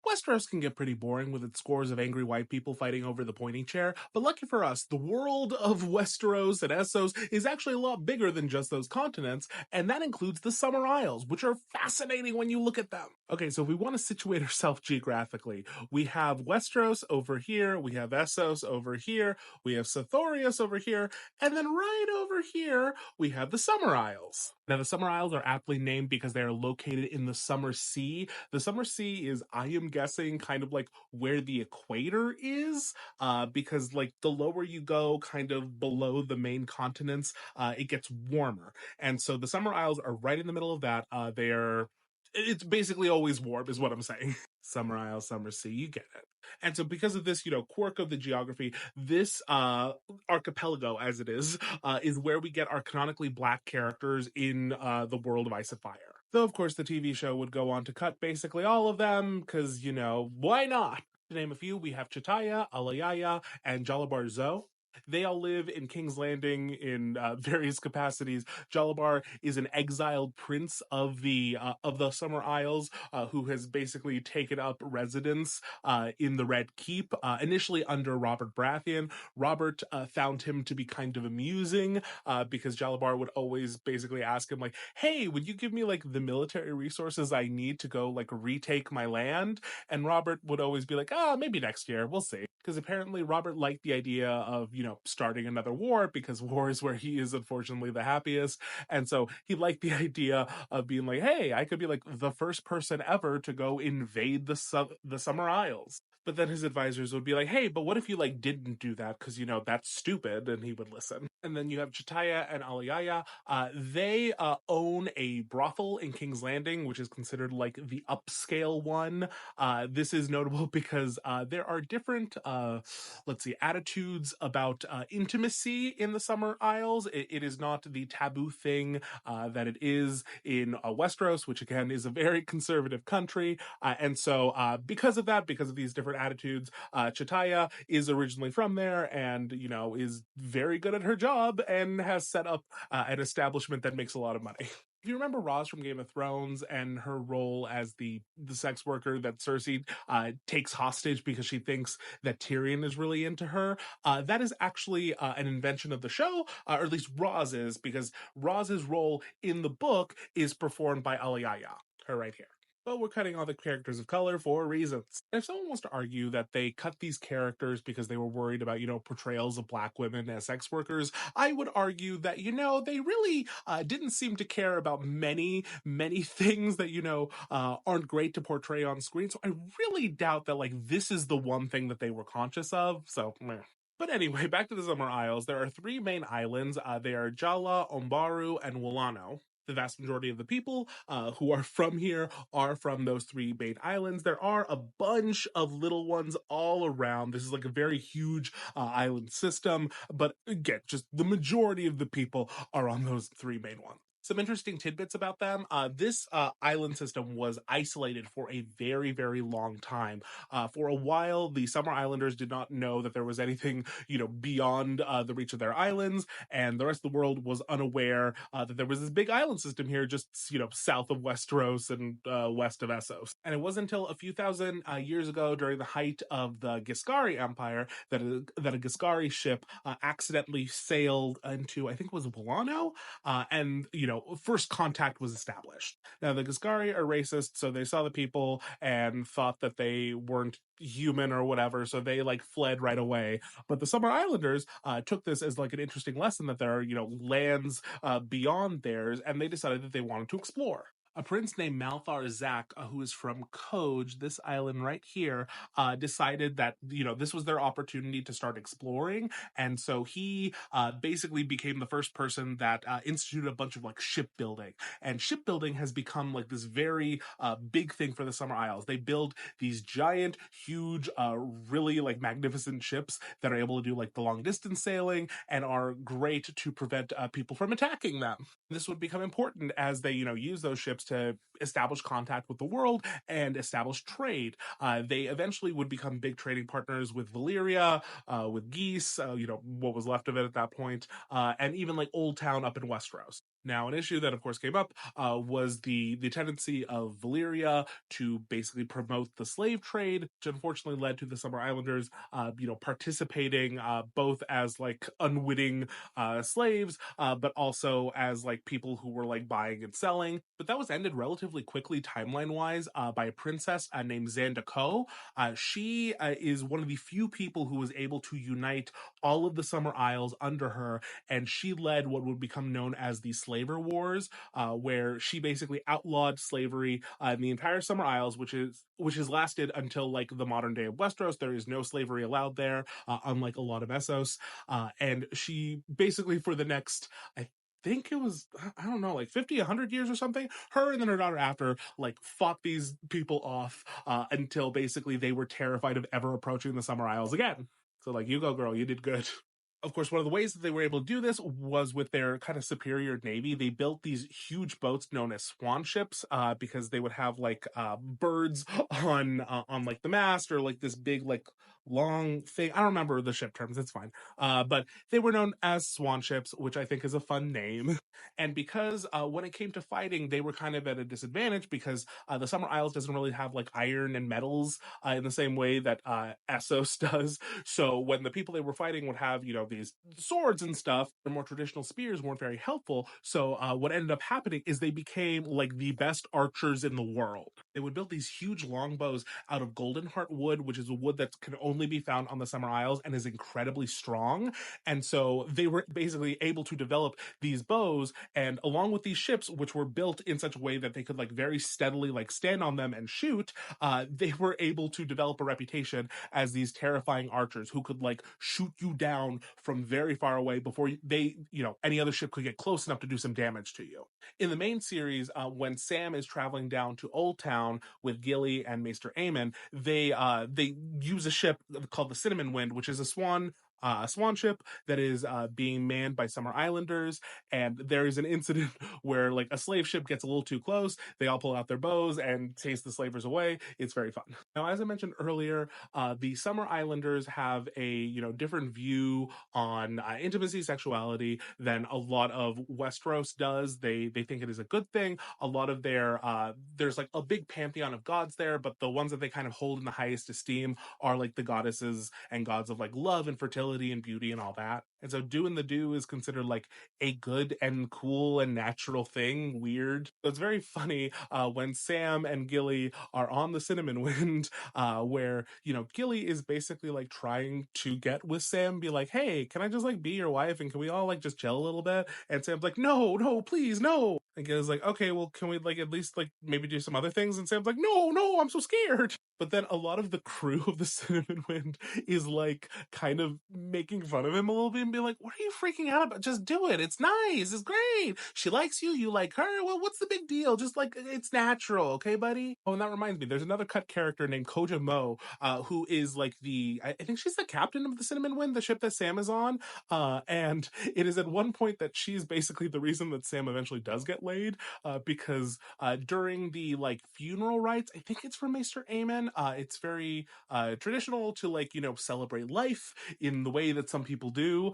Westeros can get pretty boring with its scores of angry white people fighting over the pointing chair, but lucky for us, the world of Westeros and Essos is actually a lot bigger than just those continents, and that includes the Summer Isles, which are fascinating when you look at them. Okay, so if we want to situate ourselves geographically, we have Westeros over here, we have Essos over here, we have Sothoryos over here, and then right over here, we have the Summer Isles. Now, the Summer Isles are aptly named because they are located in the Summer Sea. The Summer Sea is, I am guessing, kind of like where the equator is, because like the lower you go, kind of below the main continents, it gets warmer. And so the Summer Isles are right in the middle of that. It's basically always warm, is what I'm saying. Summer Isle, Summer Sea, you get it. And so because of this, quirk of the geography, this archipelago, as it is where we get our canonically black characters in the world of Ice and Fire. Though, of course, the TV show would go on to cut basically all of them, because, why not? To name a few, we have Chitaya, Alayaya, and Jalabar Zo. They all live in King's Landing in various capacities. Jalabar is an exiled prince of the Summer Isles who has basically taken up residence in the Red Keep, initially under Robert Baratheon. Robert found him to be kind of amusing because Jalabar would always basically ask him, like, hey, would you give me, like, the military resources I need to go, like, retake my land? And Robert would always be like, maybe next year, we'll see. Because apparently Robert liked the idea of, starting another war, because war is where he is unfortunately the happiest. And so he liked the idea of being like, hey, I could be like the first person ever to go invade the Summer Isles. But then his advisors would be like, hey, but what if you like didn't do that? Because, that's stupid. And he would listen. And then you have Chitaya and Alayaya. They own a brothel in King's Landing, which is considered like the upscale one. This is notable because there are different, attitudes about intimacy in the Summer Isles. It is not the taboo thing that it is in Westeros, which again is a very conservative country. And so because of these different attitudes, Chitaya is originally from there and, is very good at her job and has set up an establishment that makes a lot of money. If you remember Roz from Game of Thrones and her role as the sex worker that Cersei takes hostage because she thinks that Tyrion is really into her, that is actually an invention of the show, or at least Roz's, because Roz's role in the book is performed by Alayaya, her right here. But we're cutting all the characters of color for reasons. And if someone wants to argue that they cut these characters because they were worried about, portrayals of black women as sex workers, I would argue that, they really didn't seem to care about many, many things that, aren't great to portray on screen. So I really doubt that, like, this is the one thing that they were conscious of. So, meh. But anyway, back to the Summer Isles. There are three main islands. They are Jala, Ombaru, and Wolano. The vast majority of the people who are from here are from those three main islands. There are a bunch of little ones all around. This is like a very huge island system, but again, just the majority of the people are on those three main ones. Some interesting tidbits about them. This island system was isolated for a very, very long time. For a while, the Summer Islanders did not know that there was anything, beyond the reach of their islands, and the rest of the world was unaware that there was this big island system here just, south of Westeros and west of Essos. And it wasn't until a few thousand years ago, during the height of the Giscari Empire, that a Giscari ship accidentally sailed into, I think it was Wolano, and, first contact was established. Now, the Giscari are racist, so they saw the people and thought that they weren't human or whatever, so they fled right away. But the Summer Islanders took this as an interesting lesson that there are, lands beyond theirs, and they decided that they wanted to explore. A prince named Malthar Zak, who is from Koj, this island right here, decided that, this was their opportunity to start exploring. And so he basically became the first person that instituted a bunch of shipbuilding. And shipbuilding has become this very big thing for the Summer Isles. They build these giant, huge, really magnificent ships that are able to do the long distance sailing and are great to prevent people from attacking them. This would become important as they, use those ships to establish contact with the world and establish trade. They eventually would become big trading partners with Valyria, with Geese, what was left of it at that point, and even Old Town up in Westeros. Now, an issue that, of course, came up was the tendency of Valyria to basically promote the slave trade, which unfortunately led to the Summer Islanders, participating both as like unwitting slaves, but also as like people who were like buying and selling. But that was ended relatively quickly, timeline wise, by a princess named Zandako. She is one of the few people who was able to unite all of the Summer Isles under her, and she led what would become known as the Slaver Wars, where she basically outlawed slavery in the entire Summer Isles, which has lasted until like the modern day of Westeros. There is no slavery allowed there, unlike a lot of Essos. And she basically, for the next, I think it was, I don't know, like 50, 100 years or something, her and then her daughter after like fought these people off until basically they were terrified of ever approaching the Summer Isles again. So like, you go, girl, you did good. Of course, one of the ways that they were able to do this was with their kind of superior navy. They built these huge boats known as swan ships, because they would have like birds on like the mast, or like this big like long thing. I don't remember the ship terms. It's fine. But they were known as swan ships, which I think is a fun name. And because when it came to fighting, they were kind of at a disadvantage because the Summer Isles doesn't really have like iron and metals in the same way that Essos does. So when the people they were fighting would have, these swords and stuff, the more traditional spears weren't very helpful. So what ended up happening is they became like the best archers in the world. They would build these huge longbows out of golden heart wood, which is a wood that can only be found on the Summer Isles and is incredibly strong. And so they were basically able to develop these bows, and along with these ships, which were built in such a way that they could like very steadily like stand on them and shoot, they were able to develop a reputation as these terrifying archers who could like shoot you down from very far away before any other ship could get close enough to do some damage to you. In the main series, when Sam is traveling down to Old Town with Gilly and Maester Aemon, they use a ship called the Cinnamon Wind, which is a swan ship that is being manned by Summer Islanders. And there is an incident where like a slave ship gets a little too close. They all pull out their bows and chase the slavers away. It's very fun. Now, as I mentioned earlier, the Summer Islanders have a different view on intimacy, sexuality than a lot of Westeros does. They think it is a good thing. A lot of there's like a big pantheon of gods there, but the ones that they kind of hold in the highest esteem are like the goddesses and gods of like love and fertility and beauty and all that. And so doing the do is considered like a good and cool and natural thing. Weird. So it's very funny when Sam and Gilly are on the Cinnamon Wind, where Gilly is basically like trying to get with Sam, be like, hey, can I just like be your wife and can we all like just chill a little bit? And Sam's like, no, please, no. And Gilly's like, okay, well, can we like at least like maybe do some other things? And Sam's like, no, I'm so scared. But then a lot of the crew of the Cinnamon Wind is like kind of making fun of him a little bit and be like, what are you freaking out about? Just do it. It's nice. It's great. She likes you. You like her. Well, what's the big deal? Just like, it's natural. Okay, buddy? Oh, and that reminds me, there's another cut character named Koja Mo, who is like I think she's the captain of the Cinnamon Wind, the ship that Sam is on. And it is at one point that she's basically the reason that Sam eventually does get laid, because during the like funeral rites, I think it's for Maester Aemon, it's very traditional to like celebrate life in the way that some people do,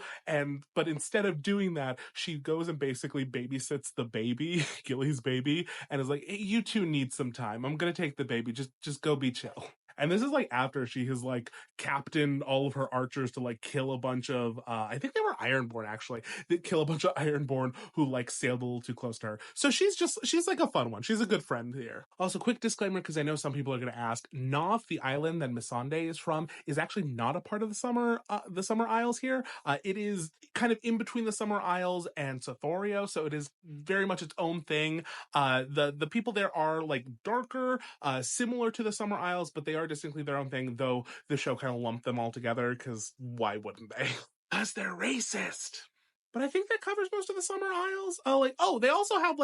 but instead of doing that, she goes and basically babysits the baby, Gilly's baby, and is like, hey, you two need some time. I'm gonna take the baby. Just go be chill. And this is like after she has like captained all of her archers to like kill a bunch of, I think they were Ironborn actually, that kill a bunch of Ironborn who like sailed a little too close to her. So she's like a fun one. She's a good friend here. Also, quick disclaimer, because I know some people are going to ask, Naath, the island that Missandei is from, is actually not a part of the Summer Isles here. It is kind of in between the Summer Isles and Sothoryos, so it is very much its own thing. The people there are like darker, similar to the Summer Isles, but they are distinctly their own thing, though the show kind of lumped them all together, because why wouldn't they? Because they're racist. But I think that covers most of the Summer Isles. They also have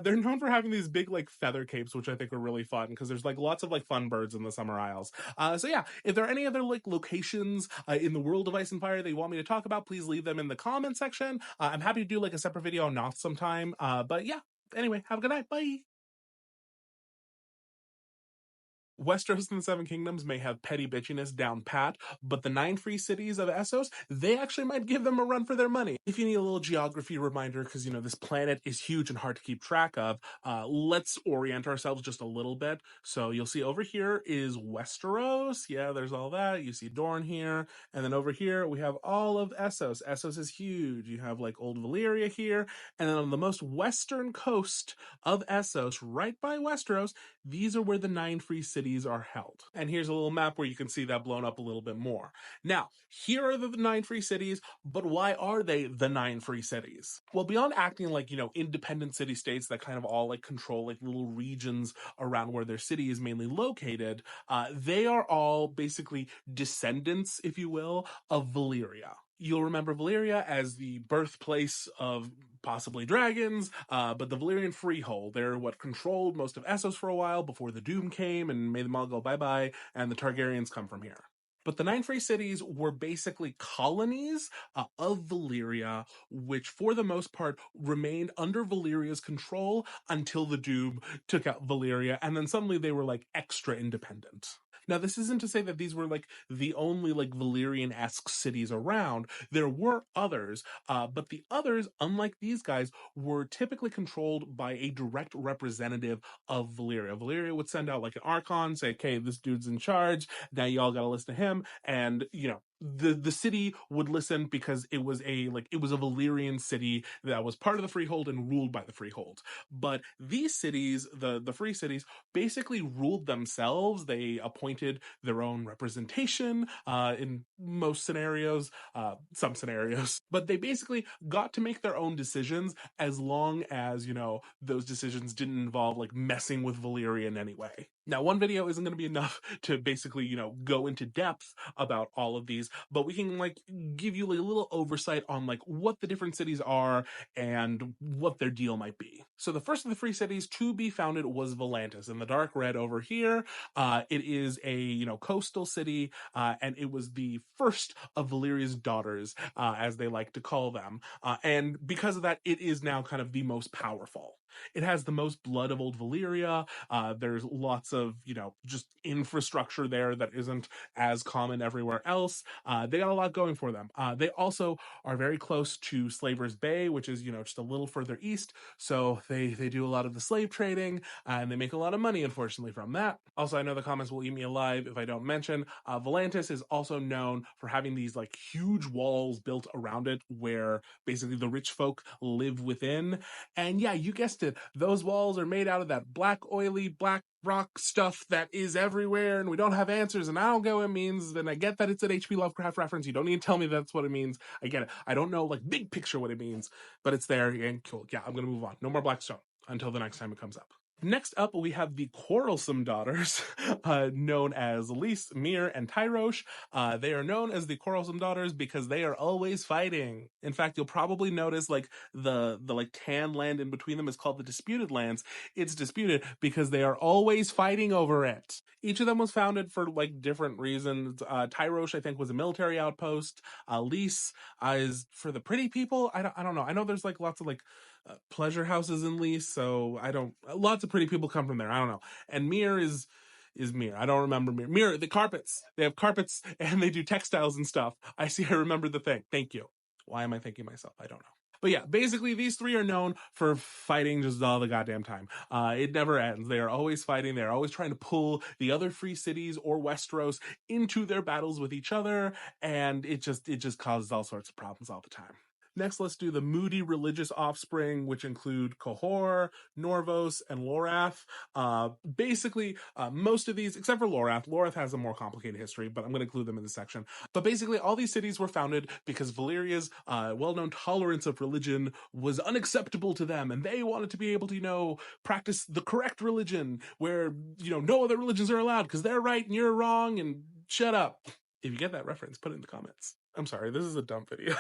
they're known for having these big like feather capes, which I think are really fun because there's like lots of like fun birds in the Summer Isles. So yeah, if there are any other like locations in the world of Ice and Fire that you want me to talk about, please leave them in the comment section. I'm happy to do like a separate video on Naath sometime. But yeah, anyway, have a good night. Bye. Westeros and the Seven Kingdoms may have petty bitchiness down pat, but the 9 free cities of Essos, they actually might give them a run for their money. If you need a little geography reminder, because, this planet is huge and hard to keep track of, let's orient ourselves just a little bit. So you'll see over here is Westeros. Yeah, there's all that. You see Dorne here. And then over here, we have all of Essos. Essos is huge. You have like old Valyria here. And then on the most western coast of Essos, right by Westeros, these are where the 9 free cities are held. And here's a little map where you can see that blown up a little bit more. Now, here are the 9 free cities, but why are they the 9 free cities? Well, beyond acting like, independent city-states that kind of all like control like little regions around where their city is mainly located, they are all basically descendants, if you will, of Valyria. You'll remember Valyria as the birthplace of possibly dragons, but the Valyrian Freehold. They're what controlled most of Essos for a while before the Doom came and made them all go bye-bye, and the Targaryens come from here. But the 9 free cities were basically colonies of Valyria, which for the most part remained under Valyria's control until the Doom took out Valyria, and then suddenly they were like extra independent. Now, this isn't to say that these were like the only like Valyrian-esque cities around. There were others, but the others, unlike these guys, were typically controlled by a direct representative of Valyria. Valyria would send out like an archon, say, okay, this dude's in charge. Now you all got to listen to him, and the city would listen because it was a Valyrian city that was part of the Freehold and ruled by the Freehold. But these cities, the free cities, basically ruled themselves. They appointed their own representation in most scenarios, some scenarios, but they basically got to make their own decisions as long as, those decisions didn't involve like messing with Valyria in any way. Now, one video isn't going to be enough to basically, go into depth about all of these, but we can like give you like a little oversight on like what the different cities are and what their deal might be. So the first of the free cities to be founded was Volantis in the dark red over here. It is a, coastal city, and it was the first of Valyria's daughters, as they like to call them. And because of that, it is now kind of the most powerful. It has the most blood of old Valyria. There's lots of, just infrastructure there that isn't as common everywhere else. They got a lot going for them. They also are very close to Slaver's Bay, which is, just a little further east. So they do a lot of the slave trading, and they make a lot of money, unfortunately, from that. Also, I know the comments will eat me alive if I don't mention, Volantis is also known for having these like huge walls built around it where basically the rich folk live within. And yeah, you guessed it, those walls are made out of that black, oily, black rock stuff that is everywhere, and we don't have answers, and I don't get what it means. And I get that it's an H.P. Lovecraft reference. You don't need to tell me that's what it means. I get it. I don't know, like, big picture what it means, but it's there, and cool. Yeah, I'm gonna move on. No more Blackstone until the next time it comes up. Next up, we have the Quarrelsome Daughters, known as Lys, Myr, and Tyrosh. They are known as the Quarrelsome Daughters because they are always fighting. In fact, you'll probably notice like the like tan land in between them is called the Disputed Lands. It's disputed because they are always fighting over it. Each of them was founded for like different reasons. Tyrosh, I think, was a military outpost. Lys is for the pretty people. I don't know. I know there's like lots of like pleasure houses in Lys, so lots of pretty people come from there. I don't know. And Myr is Myr. I don't remember Myr. Myr, the carpets. They have carpets and they do textiles and stuff. I remember the thing. Thank you. Why am I thanking myself? I don't know. But yeah, basically these three are known for fighting just all the goddamn time. It never ends. They are always fighting. They're always trying to pull the other free cities or Westeros into their battles with each other, and it just causes all sorts of problems all the time. Next, let's do the moody religious offspring, which include Qohor, Norvos, and Lorath. Basically, most of these, except for Lorath. Lorath has a more complicated history, but I'm going to include them in this section. But basically, all these cities were founded because Valyria's well-known tolerance of religion was unacceptable to them, and they wanted to be able to, practice the correct religion, where, no other religions are allowed, because they're right and you're wrong, and shut up. If you get that reference, put it in the comments. I'm sorry, this is a dumb video.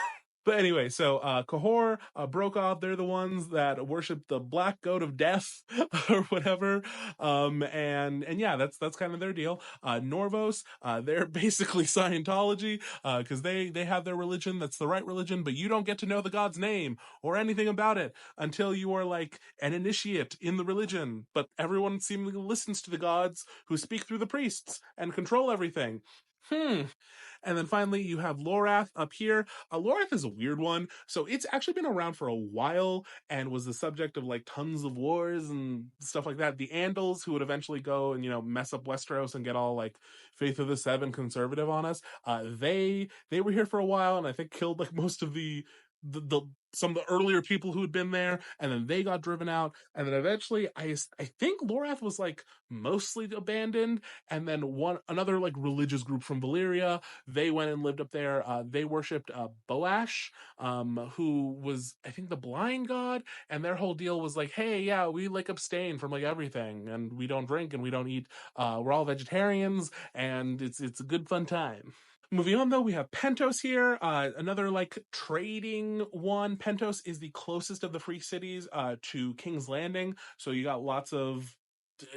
But anyway, so Cahor, Brokaw, they're the ones that worship the black goat of death or whatever. And yeah, that's kind of their deal. Norvos, they're basically Scientology because they have their religion that's the right religion, but you don't get to know the god's name or anything about it until you are like an initiate in the religion. But everyone seemingly listens to the gods who speak through the priests and control everything. And then finally, you have Lorath up here. Lorath is a weird one. So it's actually been around for a while and was the subject of like tons of wars and stuff like that. The Andals, who would eventually go and, mess up Westeros and get all like Faith of the Seven conservative on us, they were here for a while and I think killed like most of the some of the earlier people who had been there, and then they got driven out, and then eventually I think Lorath was like mostly abandoned, and then another like religious group from Valyria, they went and lived up there. They worshipped Boash, who was I think the blind god, and their whole deal was like, hey, yeah, we like abstain from like everything, and we don't drink and we don't eat. We're all vegetarians, and it's a good fun time. Moving on, though, we have Pentos here, another like trading one. Pentos is the closest of the free cities to King's Landing, so you got lots of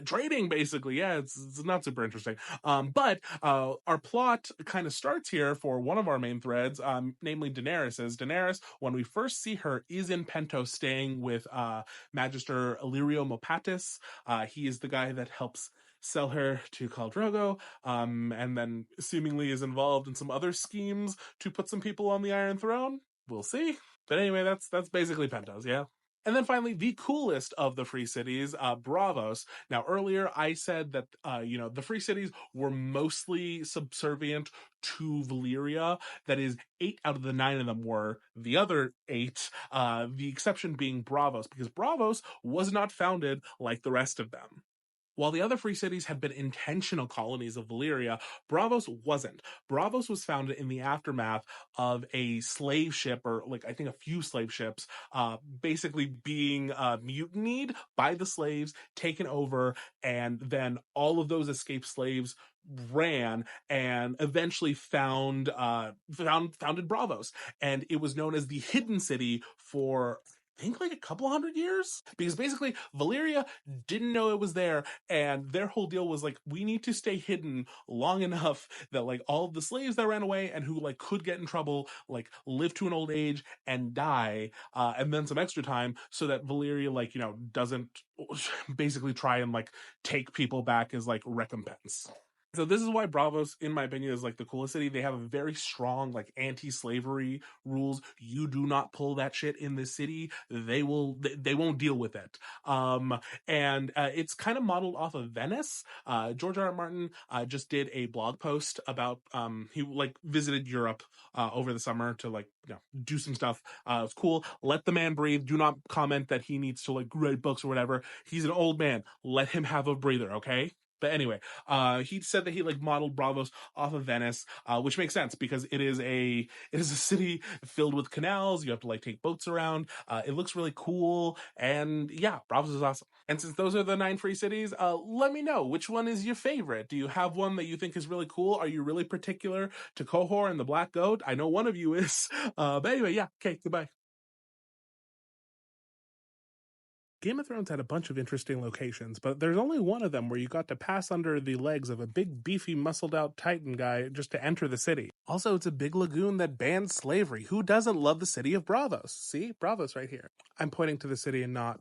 trading basically. Yeah, it's not super interesting. But our plot kind of starts here for one of our main threads, namely Daenerys, when we first see her, is in Pentos staying with Magister Illyrio Mopatis. He is the guy that helps sell her to Khal Drogo, and then seemingly is involved in some other schemes to put some people on the Iron Throne. We'll see. But anyway, that's basically Pentos, yeah. And then finally, the coolest of the free cities, Braavos. Now, earlier I said that, the free cities were mostly subservient to Valyria. That is, 8 out of the 9 of them were. The other 8, the exception being Braavos, because Braavos was not founded like the rest of them. While the other free cities had been intentional colonies of Valyria, Braavos wasn't. Braavos was founded in the aftermath of a slave ship, or like I think a few slave ships, basically being mutinied by the slaves, taken over, and then all of those escaped slaves ran and eventually founded Braavos, and it was known as the Hidden City for I think like a couple hundred years, because basically Valyria didn't know it was there, and their whole deal was like, we need to stay hidden long enough that like all of the slaves that ran away and who like could get in trouble like live to an old age and die, and then some extra time, so that Valyria like doesn't basically try and like take people back as like recompense. So this is why Braavos, in my opinion, is like the coolest city. They have a very strong like anti-slavery rules. You do not pull that shit in this city. They won't deal with it. And it's kind of modeled off of Venice. George R. R. Martin just did a blog post about he like visited Europe over the summer to like do some stuff. It's cool. Let the man breathe. Do not comment that he needs to like write books or whatever. He's an old man. Let him have a breather, okay? But anyway, he said that he like modeled Braavos off of Venice, which makes sense because it is a city filled with canals. You have to like take boats around. It looks really cool, and yeah, Braavos is awesome. And since those are the 9 free cities, let me know which one is your favorite. Do you have one that you think is really cool? Are you really particular to Qohor and the Black Goat? I know one of you is. But anyway, yeah. Okay, goodbye. Game of Thrones had a bunch of interesting locations, but there's only one of them where you got to pass under the legs of a big, beefy, muscled-out Titan guy just to enter the city. Also, it's a big lagoon that bans slavery. Who doesn't love the city of Braavos? See? Braavos right here. I'm pointing to the city and not...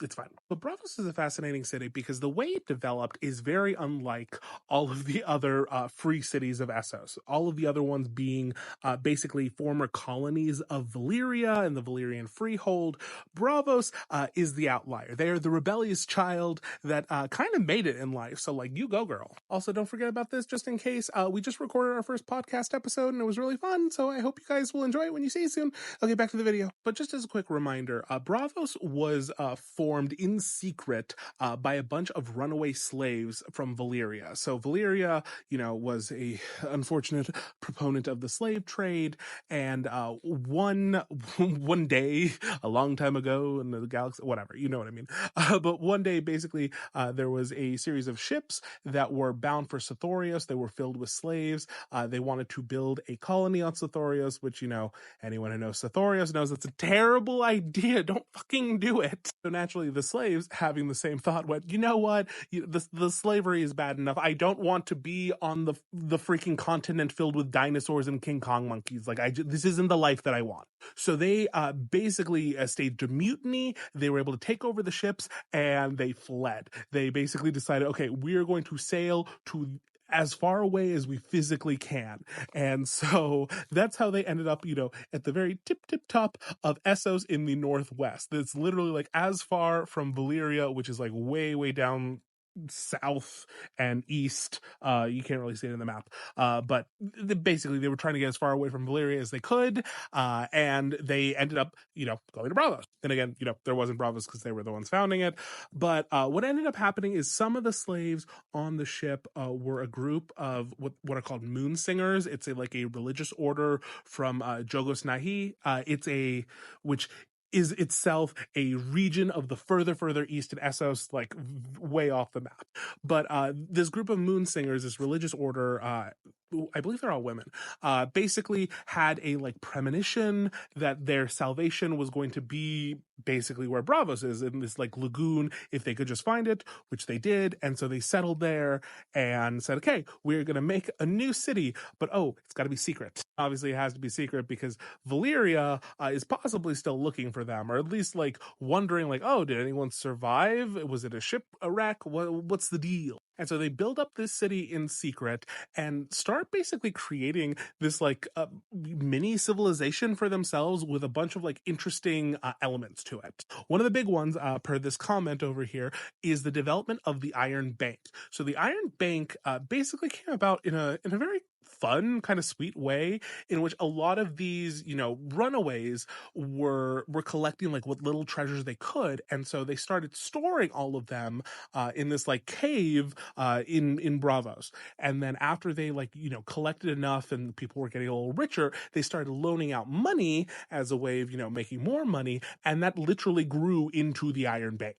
It's fine. But Braavos is a fascinating city because the way it developed is very unlike all of the other free cities of Essos. All of the other ones being basically former colonies of Valyria and the Valyrian Freehold. Braavos is the outlier. They're the rebellious child that kind of made it in life. So like, you go, girl. Also, don't forget about this just in case. We just recorded our first podcast episode and it was really fun. So I hope you guys will enjoy it when you see it soon. Okay, back to the video. But just as a quick reminder, Braavos was formed in secret by a bunch of runaway slaves from Valyria. So Valyria, was a unfortunate proponent of the slave trade, and one one day, a long time ago in the galaxy, whatever, you know what I mean. But one day, basically, there was a series of ships that were bound for Sothoryos. They were filled with slaves. They wanted to build a colony on Sothoryos, which, anyone who knows Sothoryos knows it's a terrible idea. Don't fucking do it. So naturally, the slaves, having the same thought, went, you know what? The slavery is bad enough. I don't want to be on the freaking continent filled with dinosaurs and King Kong monkeys. Like, this isn't the life that I want. So they basically staged a mutiny. They were able to take over the ships, and they fled. They basically decided, okay, we are going to sail to as far away as we physically can. And so that's how they ended up, at the very tip top of Essos in the northwest. It's literally like as far from Valyria, which is like way, way down south and east. You can't really see it in the map. But basically they were trying to get as far away from Valyria as they could. And they ended up, going to Braavos. And again, there wasn't Braavos because they were the ones founding it. But what ended up happening is some of the slaves on the ship were a group of what are called moon singers. It's a religious order from Jogos Nahi. Which is itself a region of the further east in Essos, like way off the map. But this group of moon singers, this religious order, I believe they're all women, basically had a premonition that their salvation was going to be basically where Braavos is, in this lagoon, if they could just find it, which they did. And so they settled there and said, okay, we're going to make a new city, but it's got to be secret. Obviously it has to be secret because Valyria is possibly still looking for them, or at least wondering did anyone survive? Was it a shipwreck? What's the deal? And so they build up this city in secret and start basically creating this mini civilization for themselves with a bunch of interesting elements to it. One of the big ones, per this comment over here, is the development of the Iron Bank. So the Iron Bank basically came about in a very fun, kind of sweet way, in which a lot of these, runaways were collecting what little treasures they could, and so they started storing all of them in this cave in Braavos. And then after they collected enough and people were getting a little richer, they started loaning out money as a way of making more money, and that literally grew into the Iron Bank.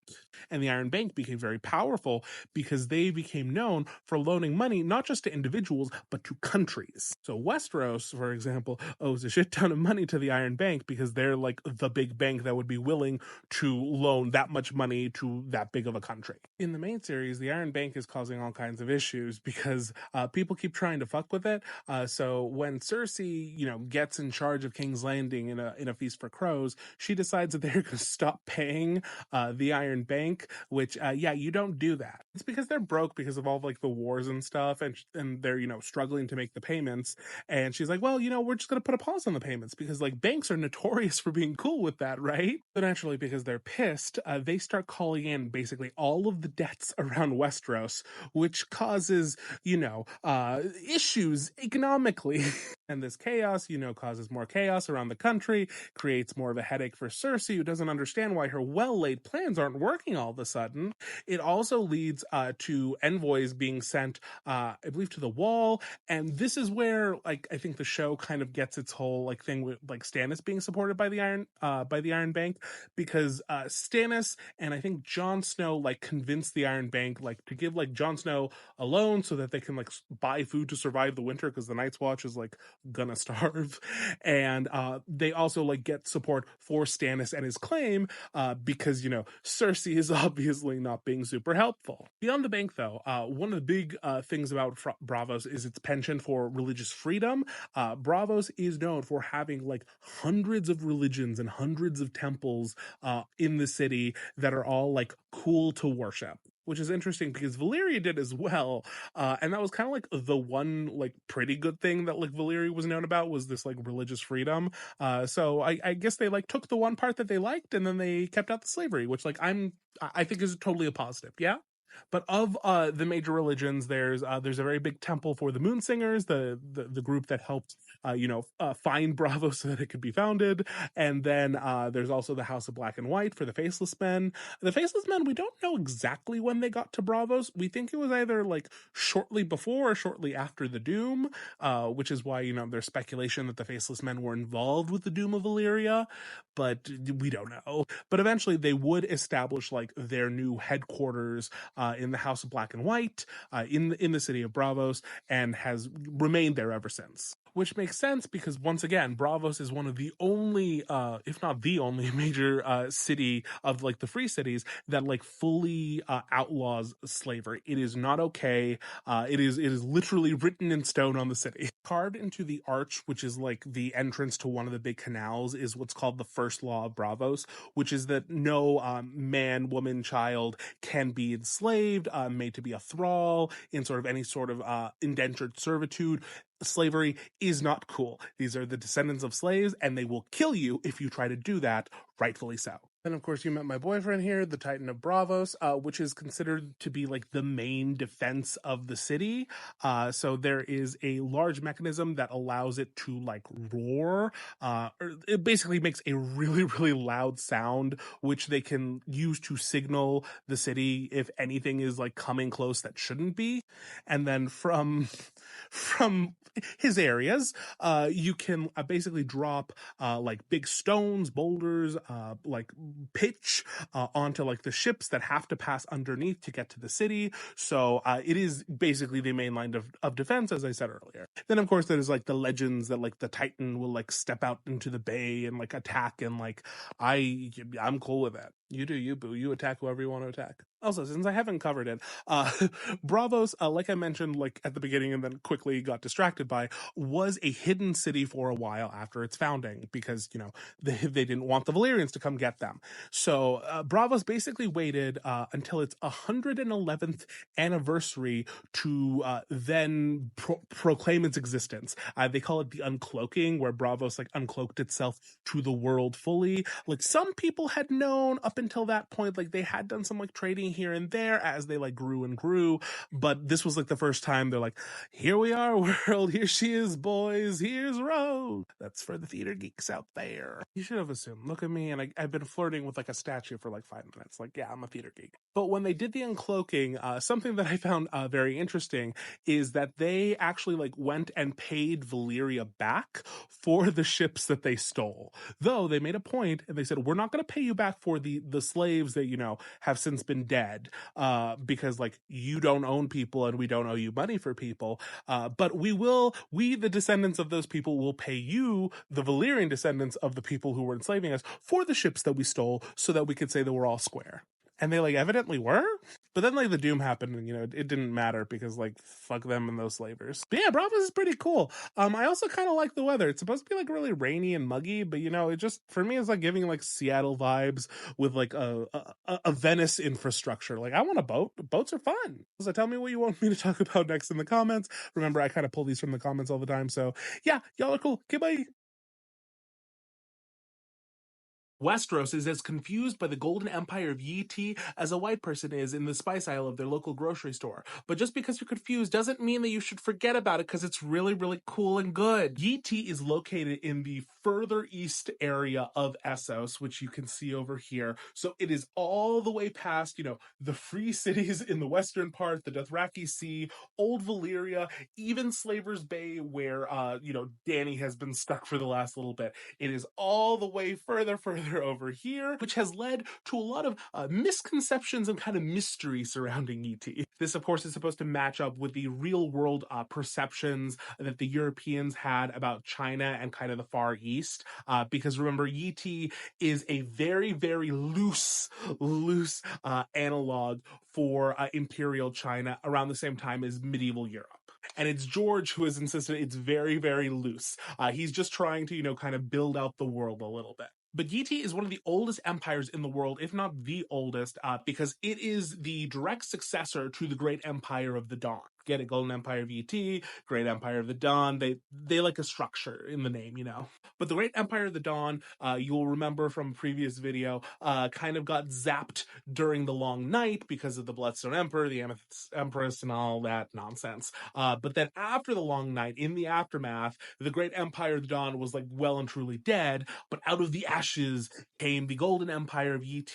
And the Iron Bank became very powerful because they became known for loaning money not just to individuals but to countries. So Westeros, for example, owes a shit ton of money to the Iron Bank because they're the big bank that would be willing to loan that much money to that big of a country. In the main series, the Iron Bank is causing all kinds of issues because people keep trying to fuck with it. So when Cersei, gets in charge of King's Landing in a Feast for Crows, she decides that they're going to stop paying the Iron Bank, which, you don't do that. It's because they're broke because of all the wars and stuff, and they're, struggling to make the payments. And she's like, well, we're just going to put a pause on the payments because banks are notorious for being cool with that, right? So naturally, because they're pissed, they start calling in basically all of the debts around Westeros, which causes, issues economically. And this chaos, causes more chaos around the country, creates more of a headache for Cersei, who doesn't understand why her well-laid plans aren't working all of a sudden. It also leads to envoys being sent, I believe, to the Wall. And this is where, I think the show kind of gets its whole, thing with, Stannis being supported by the Iron Bank, because Stannis and I think Jon Snow, convinced the Iron Bank, to give, Jon Snow a loan so that they can, buy food to survive the winter, because the Night's Watch is, gonna starve. And they also get support for Stannis and his claim because Cersei is obviously not being super helpful. Beyond the bank, though, one of the big things about Braavos is its penchant for religious freedom. Braavos is known for having hundreds of religions and hundreds of temples in the city that are all cool to worship, which is interesting because Valyria did as well. And that was kind of the one pretty good thing that Valyria was known about, was this religious freedom. So I guess they took the one part that they liked and then they kept out the slavery, which I think is totally a positive. Yeah. But of the major religions, there's a very big temple for the Moon Singers, the group that helped find Braavos so that it could be founded. And then there's also the House of Black and White for the Faceless Men. The Faceless Men, we don't know exactly when they got to Braavos. We think it was either like shortly before or shortly after the Doom, which is why there's speculation that the Faceless Men were involved with the Doom of Valyria, but we don't know. But eventually they would establish like their new headquarters in the House of Black and White, in the city of Braavos, and has remained there ever since. Which makes sense because, once again, Braavos is one of the only, if not the only, major city of like the free cities that like fully outlaws slavery. It is not okay. It is literally written in stone on the city. Carved into the arch, which is like the entrance to one of the big canals, is what's called the first law of Braavos, which is that no man, woman, child can be enslaved, made to be a thrall, in sort of any sort of indentured servitude. Slavery is not cool. These are the descendants of slaves, and they will kill you if you try to do that, rightfully so. Then, of course, you met my boyfriend here, the Titan of Braavos, which is considered to be like the main defense of the city. So there is a large mechanism that allows it to like roar. It basically makes a really, really loud sound, which they can use to signal the city if anything is like coming close that shouldn't be. And then from his areas, you can basically drop like big stones, boulders, like pitch onto like the ships that have to pass underneath to get to the city. So it is basically the main line of defense, as I said earlier. Then of course there's like the legends that like the Titan will like step out into the bay and like attack, and like I'm cool with that. You do you, boo. You attack whoever you want to attack. Also, since I haven't covered it, Braavos, like I mentioned, like at the beginning and then quickly got distracted by, was a hidden city for a while after its founding because, they didn't want the Valyrians to come get them. So Braavos basically waited until its 111th anniversary to then proclaim its existence. They call it the uncloaking, where Braavos like uncloaked itself to the world fully. Like some people had known up until that point, like they had done some like trading here and there as they like grew and grew, but this was like the first time they're like, here we are, world, here she is, boys, here's Rose. That's for the theater geeks out there. You should have assumed. Look at me, and I've been flirting with like a statue for like 5 minutes. Like, yeah, I'm a theater geek. But when they did the uncloaking, something that I found very interesting is that they actually like went and paid Valyria back for the ships that they stole. Though they made a point and they said, we're not going to pay you back for the slaves that have since been dead, because like you don't own people and we don't owe you money for people, but we the descendants of those people will pay you, the Valyrian descendants of the people who were enslaving us, for the ships that we stole, so that we could say that we're all square. And they like evidently were, but then like the Doom happened, and it didn't matter because like fuck them and those slavers. But yeah, Braavos is pretty cool. I also kind of like the weather. It's supposed to be like really rainy and muggy, but it just, for me, it's like giving like Seattle vibes with like a Venice infrastructure. Like I want a boat. Boats are fun. So tell me what you want me to talk about next in the comments. Remember, I kind of pull these from the comments all the time. So yeah, y'all are cool. Okay, bye. Westeros is as confused by the Golden Empire of Yi Ti as a white person is in the spice aisle of their local grocery store. But just because you're confused doesn't mean that you should forget about it, because it's really, really cool and good. Yi Ti is located in the further east area of Essos, which you can see over here. So it is all the way past, the free cities in the western part, the Dothraki Sea, Old Valyria, even Slaver's Bay, where, Dany has been stuck for the last little bit. It is all the way further over here, which has led to a lot of misconceptions and kind of mystery surrounding ET. This, of course, is supposed to match up with the real world perceptions that the Europeans had about China and kind of the Far East, because remember, ET is a very, very loose analog for Imperial China around the same time as medieval Europe. And it's George who has insisted it's very, very loose. He's just trying to, kind of build out the world a little bit. But Yi Ti is one of the oldest empires in the world, if not the oldest, because it is the direct successor to the Great Empire of the Dawn. get it, Golden Empire of ET, Great Empire of the Dawn. They like a structure in the name, you know. But the Great Empire of the Dawn, you'll remember from a previous video, kind of got zapped during the Long Night because of the Bloodstone Emperor, the Amethyst Empress, and all that nonsense. But then after the Long Night, in the aftermath, the Great Empire of the Dawn was like well and truly dead, but out of the ashes came the Golden Empire of ET,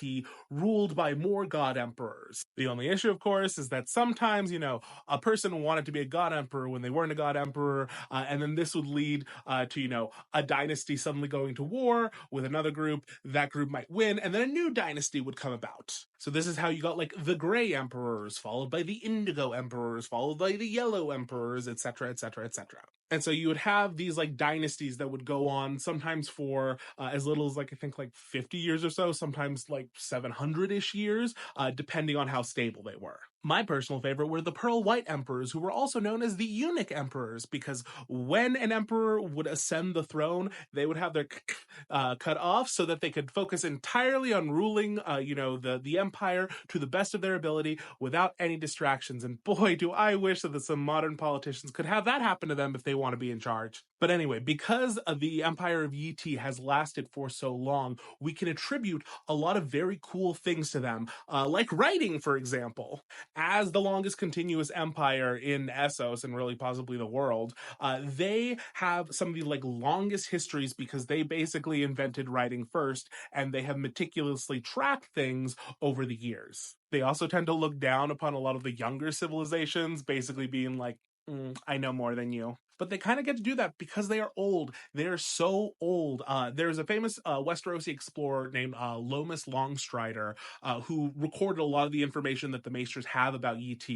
ruled by more God Emperors. The only issue, of course, is that sometimes, you know, a person wanted to be a God Emperor when they weren't a God Emperor, and then this would lead to, you know, a dynasty suddenly going to war with another group. That group might win, and then a new dynasty would come about. So this is how you got like the Gray Emperors, followed by the Indigo Emperors, followed by the Yellow Emperors, etc., etc., etc. And so you would have these like dynasties that would go on sometimes for as little as like I think like 50 years or so, sometimes like 700-ish years, depending on how stable they were. My personal favorite were the Pearl White Emperors, who were also known as the Eunuch Emperors, because when an emperor would ascend the throne, they would have their cut off so that they could focus entirely on ruling, the empire to the best of their ability without any distractions. And boy, do I wish that some modern politicians could have that happen to them if they want to be in charge. But anyway, because the Empire of Yi has lasted for so long, we can attribute a lot of very cool things to them, like writing, for example. As the longest continuous empire in Essos and really possibly the world, they have some of the like longest histories because they basically invented writing first, and they have meticulously tracked things over the years. They also tend to look down upon a lot of the younger civilizations, basically being like, I know more than you. But they kind of get to do that because they are old. They are so old. There's a famous Westerosi explorer named Lomas Longstrider who recorded a lot of the information that the Maesters have about ET.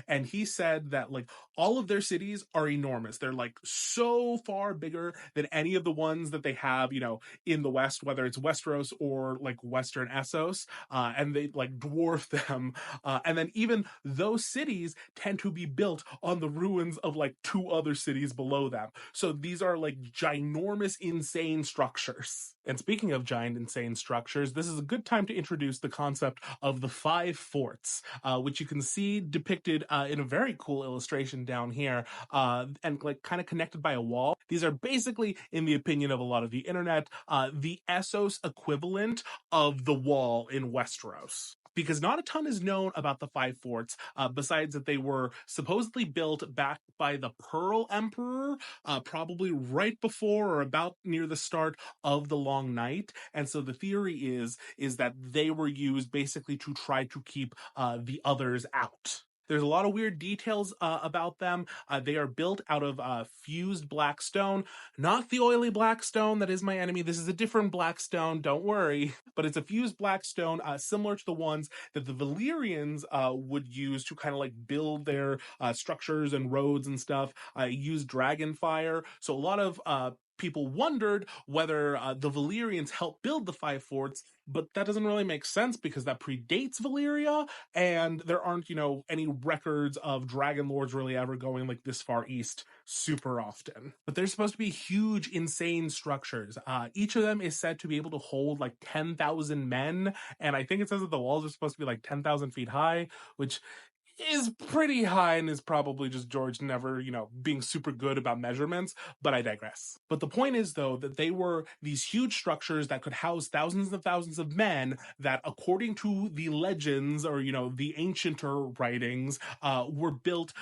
And he said that like all of their cities are enormous. They're like so far bigger than any of the ones that they have, you know, in the West, whether it's Westeros or like Western Essos. And they like dwarf them. And then even those cities tend to be built on the ruins of like two other cities below them. So these are like ginormous, insane structures. And speaking of giant, insane structures, this is a good time to introduce the concept of the 5 forts, which you can see depicted in a very cool illustration down here, and like kind of connected by a wall. These are basically, in the opinion of a lot of the internet, the Essos equivalent of the wall in Westeros. Because not a ton is known about the 5 forts, besides that they were supposedly built back by the Pearl Emperor, probably right before or about near the start of the Long Night. And so the theory is that they were used basically to try to keep the others out. There's a lot of weird details about them. They are built out of fused black stone, not the oily black stone that is my enemy. This is a different black stone, don't worry. But it's a fused black stone similar to the ones that the Valyrians would use to kind of like build their structures and roads and stuff. Use dragon fire. So a lot of people wondered whether the Valyrians helped build the 5 forts, but that doesn't really make sense because that predates Valyria, and there aren't, you know, any records of dragon lords really ever going like this far east super often. But they're supposed to be huge, insane structures. Each of them is said to be able to hold like 10,000 men, and I think it says that the walls are supposed to be like 10,000 feet high, which is pretty high and is probably just George never, you know, being super good about measurements, but I digress. But the point is, though, that they were these huge structures that could house thousands and thousands of men that, according to the legends or, you know, the ancienter writings, were built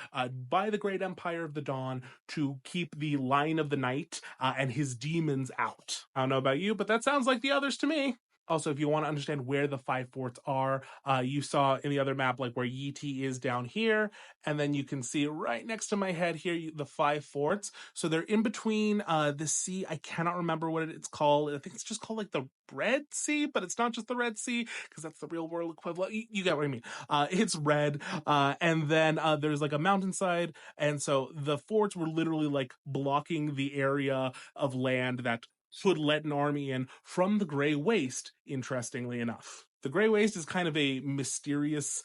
by the Great Empire of the Dawn to keep the Lion of the Night and his demons out. I don't know about you, but that sounds like the others to me. Also, if you want to understand where the 5 forts are, you saw in the other map, like where Yi is down here, and then you can see right next to my head here, the 5 forts. So they're in between the sea. I cannot remember what it's called. I think it's just called like the Red Sea, but it's not just the Red Sea, because that's the real world equivalent. You get what I mean. It's red, and then there's like a mountainside, and so the forts were literally like blocking the area of land that should let an army in from the Grey Waste, interestingly enough. The Grey Waste is kind of a mysterious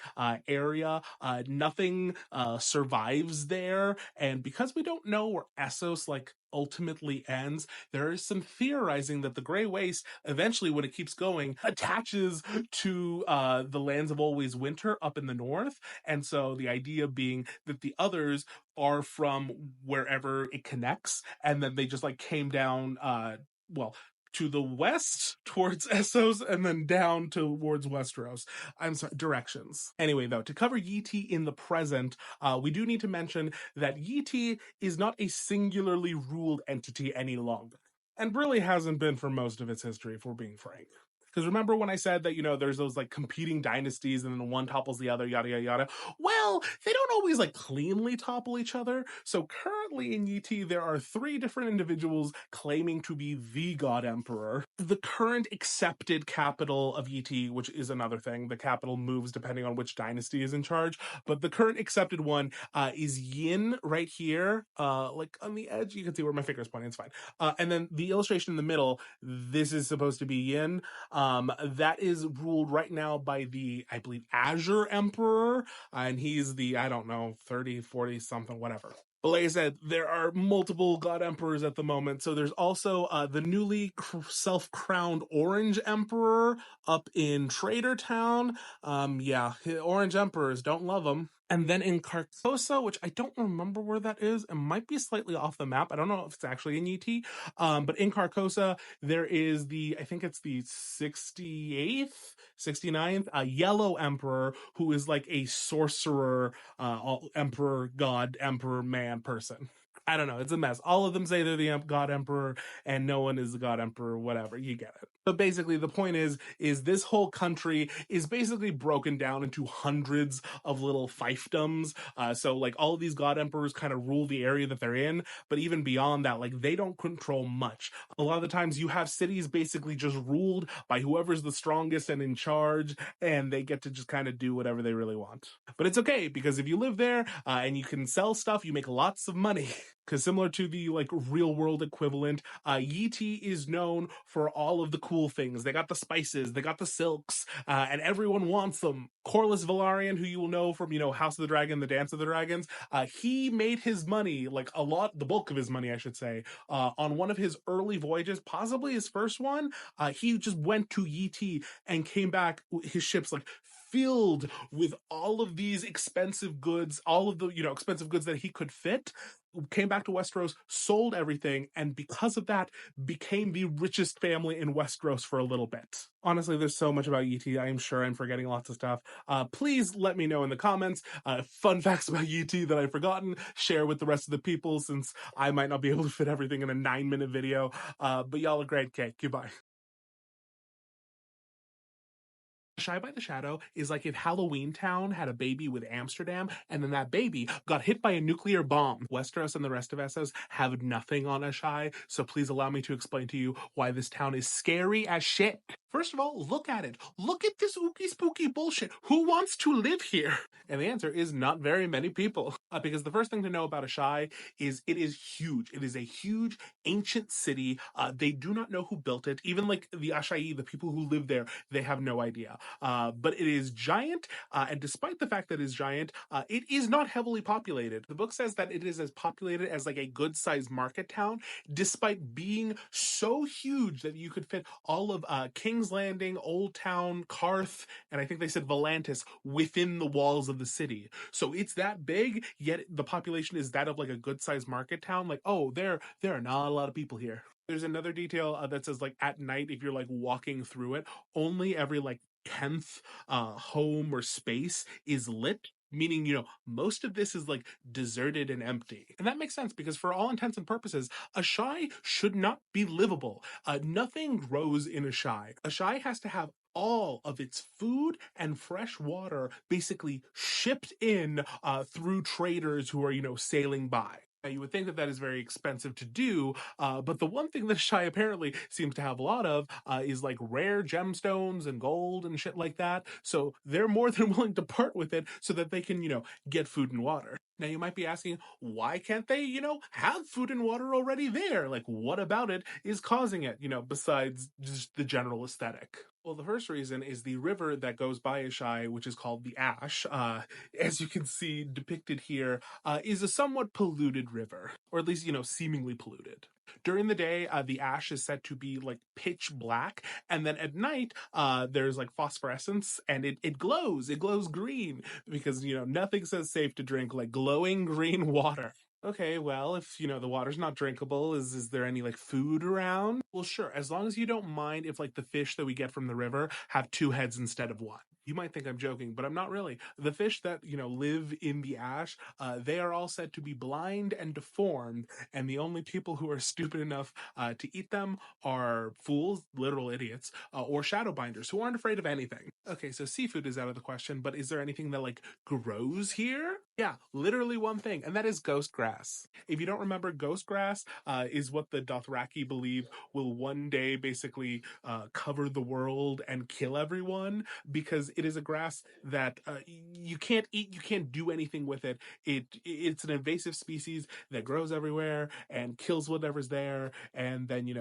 area. Nothing survives there, and because we don't know where Essos ultimately ends, there is some theorizing that the Grey Waste eventually, when it keeps going, attaches to the lands of Always Winter up in the north, and so the idea being that the others are from wherever it connects, and then they just came down to the west towards Essos and then down towards Westeros. I'm sorry, directions. Anyway, though, to cover Yi Ti in the present, we do need to mention that Yi Ti is not a singularly ruled entity any longer, and really hasn't been for most of its history, if we're being frank. Because remember when I said that, there's those competing dynasties and then one topples the other, yada, yada, yada? Well, they don't always cleanly topple each other. So currently in Yi Ti, there are 3 different individuals claiming to be the God Emperor. The current accepted capital of Yi Ti, which is another thing, the capital moves depending on which dynasty is in charge, but the current accepted one is Yin right here, on the edge. You can see where my finger is pointing, it's fine. And then the illustration in the middle, this is supposed to be Yin. That is ruled right now by the, I believe, Azure Emperor, and he's the, I don't know, 30, 40 something, whatever. But like I said, there are multiple God Emperors at the moment. So there's also the newly self-crowned Orange Emperor up in Trader Town. Orange Emperors, don't love them. And then in Carcosa, which I don't remember where that is, it might be slightly off the map. I don't know if it's actually in Yi Ti. But in Carcosa, there is I think it's the 68th, 69th, Yellow Emperor, who is a sorcerer, emperor, god, emperor, man person. I don't know. It's a mess. All of them say they're the God Emperor, and no one is the God Emperor, whatever. You get it. But basically, the point is this whole country is basically broken down into hundreds of little fiefdoms. So all of these God Emperors kind of rule the area that they're in. But even beyond that, they don't control much. A lot of the times you have cities basically just ruled by whoever's the strongest and in charge, and they get to just kind of do whatever they really want. But it's okay, because if you live there and you can sell stuff, you make lots of money. Because similar to the real world equivalent, Yi Ti is known for all of the cool things. They got the spices, they got the silks, and everyone wants them. Corlys Velaryon, who you will know from House of the Dragon, The Dance of the Dragons, he made his money, the bulk of his money, I should say, on one of his early voyages, possibly his first one. He just went to Yi Ti and came back, his ships filled with all of these expensive goods, all of the expensive goods that he could fit, came back to Westeros, sold everything, and because of that, became the richest family in Westeros for a little bit. Honestly, there's so much about Yi Ti. I'm sure I'm forgetting lots of stuff. Please let me know in the comments fun facts about Yi Ti that I've forgotten. Share with the rest of the people, since I might not be able to fit everything in a 9-minute video. But y'all are great. Okay, goodbye. Shy by the Shadow is if Halloween Town had a baby with Amsterdam, and then that baby got hit by a nuclear bomb. Westeros and the rest of Essos have nothing on Asshai, so please allow me to explain to you why this town is scary as shit. First of all, look at it. Look at this ooky spooky bullshit. Who wants to live here? And the answer is not very many people. Because the first thing to know about Asshai is it is huge. It is a huge ancient city. They do not know who built it. Even the Asshai, the people who live there, they have no idea. But it is giant, and despite the fact that it is giant, it is not heavily populated. The book says that it is as populated as a good-sized market town, despite being so huge that you could fit all of King's Landing, Old Town, Karth, and I think they said Volantis within the walls of the city. So it's that big, yet the population is that of a good-sized market town. There are not a lot of people here. There's another detail that says at night, if you're walking through it, only every 10th home or space is lit, meaning most of this is deserted and empty. And that makes sense, because for all intents and purposes, Asshai should not be livable. Nothing grows in Asshai. Asshai has to have all of its food and fresh water basically shipped in through traders who are sailing by. Now, you would think that is very expensive to do, but the one thing that Asshai apparently seems to have a lot of is rare gemstones and gold and shit like that. So they're more than willing to part with it so that they can, get food and water. Now, you might be asking, why can't they, have food and water already there? What about it is causing it, besides just the general aesthetic? Well, the first reason is the river that goes by Asshai, which is called the Ash, as you can see depicted here, is a somewhat polluted river, or at least, seemingly polluted. During the day, the ash is said to be like pitch black, and then at night, there's like phosphorescence, and it glows. It glows green because nothing says safe to drink like glowing green water. Okay, well, if the water's not drinkable, is there any like food around? Well, sure, as long as you don't mind if like the fish that we get from the river have two heads instead of one. You might think I'm joking, but I'm not really. The fish that live in the ash, they are all said to be blind and deformed, and the only people who are stupid enough to eat them are fools, literal idiots, or shadowbinders who aren't afraid of anything. Okay, so seafood is out of the question, but is there anything that like grows here? Yeah, literally one thing, and that is ghost grass. If you don't remember, ghost grass is what the Dothraki believe will one day basically cover the world and kill everyone because it is a grass that you can't eat, you can't do anything with it. It's an invasive species that grows everywhere and kills whatever's there, and then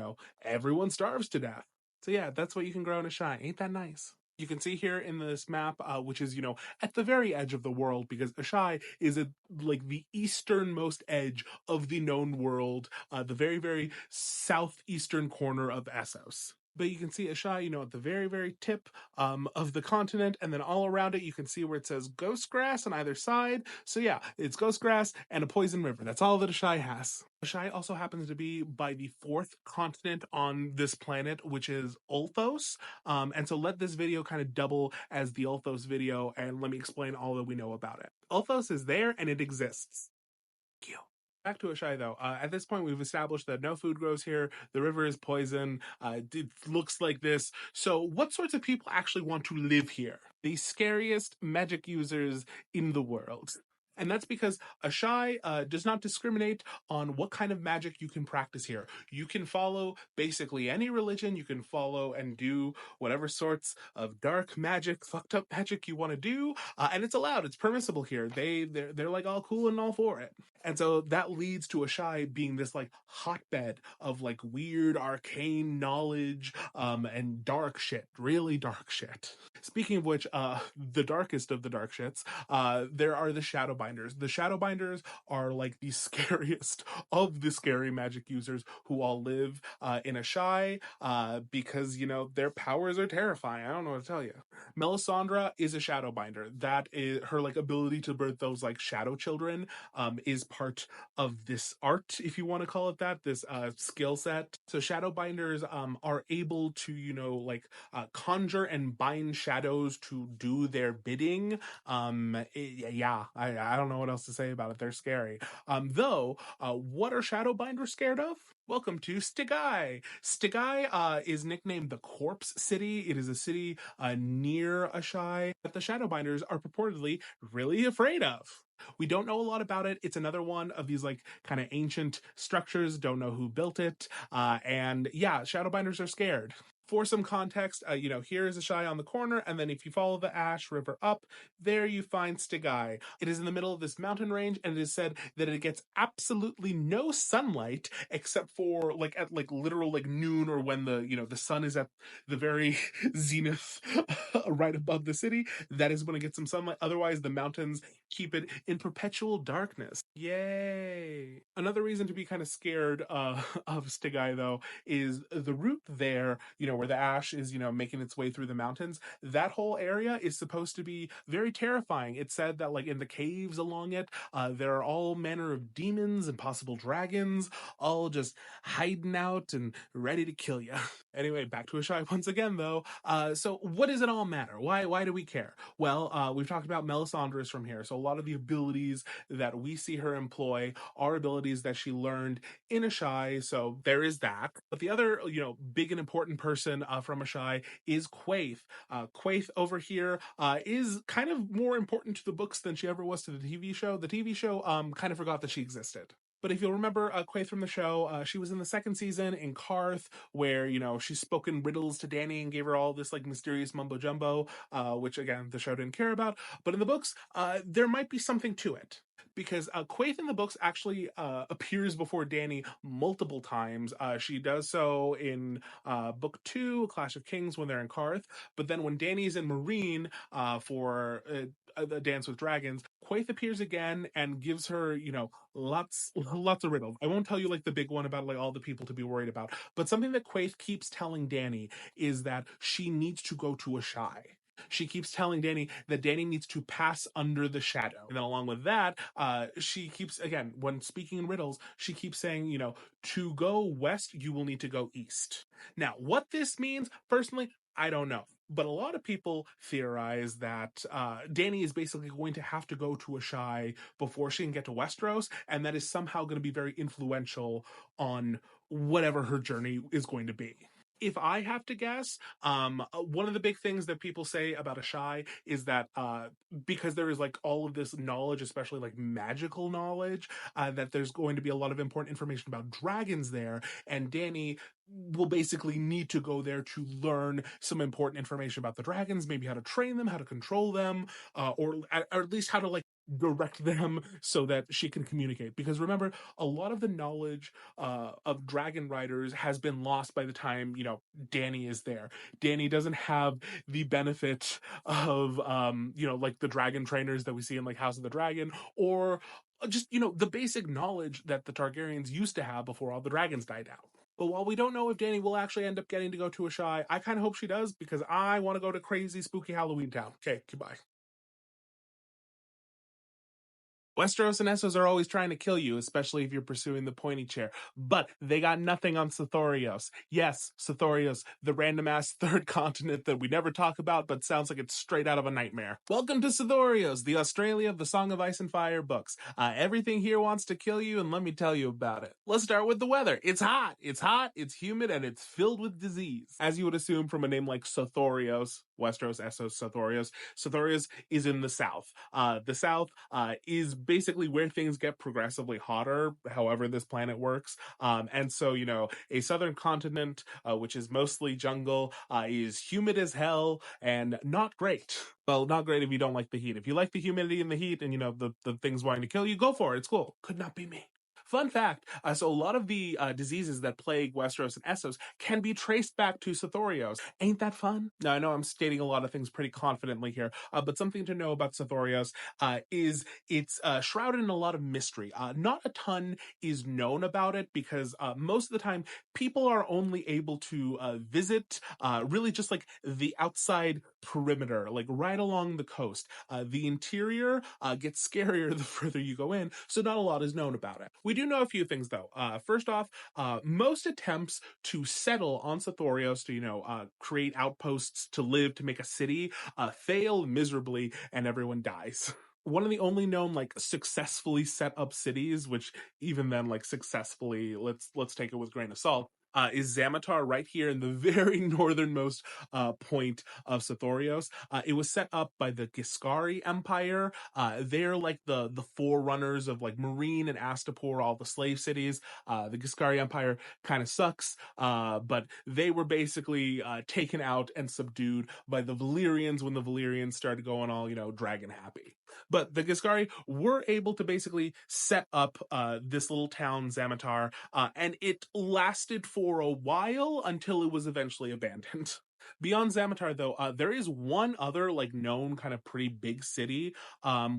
everyone starves to death. So yeah, that's what you can grow in Asshai. Ain't that nice? You can see here in this map, which is, at the very edge of the world, because Asshai is at like the easternmost edge of the known world, the very, very southeastern corner of Essos. But you can see Asshai, at the very, very tip of the continent, and then all around it, you can see where it says ghost grass on either side. So yeah, it's ghost grass and a poison river. That's all that Asshai has. Asshai also happens to be by the fourth continent on this planet, which is Ulthos. And so let this video kind of double as the Ulthos video, and let me explain all that we know about it. Ulthos is there and it exists. Thank you. Back to Asshai, though. At this point, we've established that no food grows here. The river is poison. It looks like this. So, what sorts of people actually want to live here? The scariest magic users in the world. And that's because Asshai does not discriminate on what kind of magic you can practice here. You can follow basically any religion. You can follow and do whatever sorts of dark magic, fucked up magic you want to do, and it's allowed. It's permissible here. They're like all cool and all for it. And so that leads to Asshai being this like hotbed of like weird arcane knowledge and dark shit, really dark shit. Speaking of which, the darkest of the dark shits, there are the Shadowbinders. The Shadowbinders are like the scariest of the scary magic users who all live in Asshai because, their powers are terrifying. I don't know what to tell you. Melisandre is a Shadowbinder. That is her like ability to birth those like shadow children is part of this art, if you want to call it that, this skill set. So Shadowbinders are able to, conjure and bind shadows to do their bidding. Yeah, I don't know what else to say about it. They're scary. Though, what are Shadowbinders scared of? Welcome to Stigai. Stigai is nicknamed the Corpse City. It is a city near Asshai that the Shadowbinders are purportedly really afraid of. We don't know a lot about it. It's another one of these like kind of ancient structures. Don't know who built it. And yeah, Shadowbinders are scared. For some context, here is Asshai on the corner, and then if you follow the Ash River up, there you find Stigai. It is in the middle of this mountain range, and it is said that it gets absolutely no sunlight except for like at like literal like noon, or when the sun is at the very zenith right above the city. That is when it gets some sunlight. Otherwise, the mountains keep it in perpetual darkness. Yay! Another reason to be kind of scared of Stigai, though, is the route there, where the ash is, making its way through the mountains. That whole area is supposed to be very terrifying. It's said that, like, in the caves along it, there are all manner of demons and possible dragons, all just hiding out and ready to kill you. Anyway, back to Asshai once again, though. So what does it all matter? Why do we care? Well, we've talked about Melisandre from here, so a lot of the abilities that we see her employ are abilities that she learned in Asshai, so there is that. But the other, big and important person from Asshai is Quaithe. Quaithe over here is kind of more important to the books than she ever was to the TV show. The TV show kind of forgot that she existed. But if you'll remember Quaithe from the show, she was in the second season in Karth, where, she's spoken riddles to Dany and gave her all this like mysterious mumbo jumbo, which again the show didn't care about. But in the books, there might be something to it, because Quaithe in the books actually appears before Dany multiple times. She does so in book 2, Clash of Kings, when they're in Karth. But then when Dany's in Meereen for a Dance with Dragons, Quaithe appears again and gives her, lots of riddles. I won't tell you like the big one about like all the people to be worried about, but something that Quaithe keeps telling Dany is that she needs to go to Asshai. She keeps telling Dany that Dany needs to pass under the shadow. And then along with that, she keeps, again, when speaking in riddles, she keeps saying, to go west, you will need to go east. Now, what this means, personally, I don't know. But a lot of people theorize that Dany is basically going to have to go to Asshai before she can get to Westeros, and that is somehow going to be very influential on whatever her journey is going to be. If I have to guess, one of the big things that people say about Asshai is that because there is like all of this knowledge, especially like magical knowledge, that there's going to be a lot of important information about dragons there, and Dany will basically need to go there to learn some important information about the dragons, maybe how to train them, how to control them, or at least how to like direct them so that she can communicate. Because remember, a lot of the knowledge of dragon riders has been lost by the time Dany is there. Dany doesn't have the benefit of like the dragon trainers that we see in like House of the Dragon, or just the basic knowledge that the Targaryens used to have before all the dragons died out. But while we don't know if Dany will actually end up getting to go to Asshai, I kind of hope she does, because I want to go to crazy, spooky Halloween town. Okay, goodbye. Westeros and Essos are always trying to kill you, especially if you're pursuing the pointy chair. But they got nothing on Sothoryos. Yes, Sothoryos, the random-ass third continent that we never talk about, but sounds like it's straight out of a nightmare. Welcome to Sothoryos, the Australia of the Song of Ice and Fire books. Everything here wants to kill you, and let me tell you about it. Let's start with the weather. It's hot, it's humid, and it's filled with disease. As you would assume from a name like Sothoryos, Westeros, Essos, Sothoryos, Sothoryos is in the south. The south is basically where things get progressively hotter, however this planet works. And so, a southern continent, which is mostly jungle, is humid as hell and not great. Well, not great if you don't like the heat. If you like the humidity and the heat and, the things wanting to kill you, go for it. It's cool. Could not be me. Fun fact, so a lot of the diseases that plague Westeros and Essos can be traced back to Sothoryos. Ain't that fun? Now, I know I'm stating a lot of things pretty confidently here, but something to know about Sothoryos is it's shrouded in a lot of mystery. Not a ton is known about it, because most of the time people are only able to visit really just like the outside perimeter, like right along the coast. The interior gets scarier the further you go in, so not a lot is known about it. We do know a few things though. First off, most attempts to settle on Sothoryos to create outposts to live, to make a city, fail miserably, and everyone dies. One of the only known like successfully set up cities, which even then like successfully, let's take it with a grain of salt, is Zamatar, right here in the very northernmost point of Sothoryos. It was set up by the Giscari Empire. They're like the forerunners of like Meereen and Astapor, all the slave cities. The Giscari Empire kind of sucks, but they were basically taken out and subdued by the Valyrians when the Valyrians started going all, dragon happy. But the Giscari were able to basically set up this little town, Zamatar, and it lasted for a while until it was eventually abandoned. Beyond Zamatar, though, there is one other like known kind of pretty big city,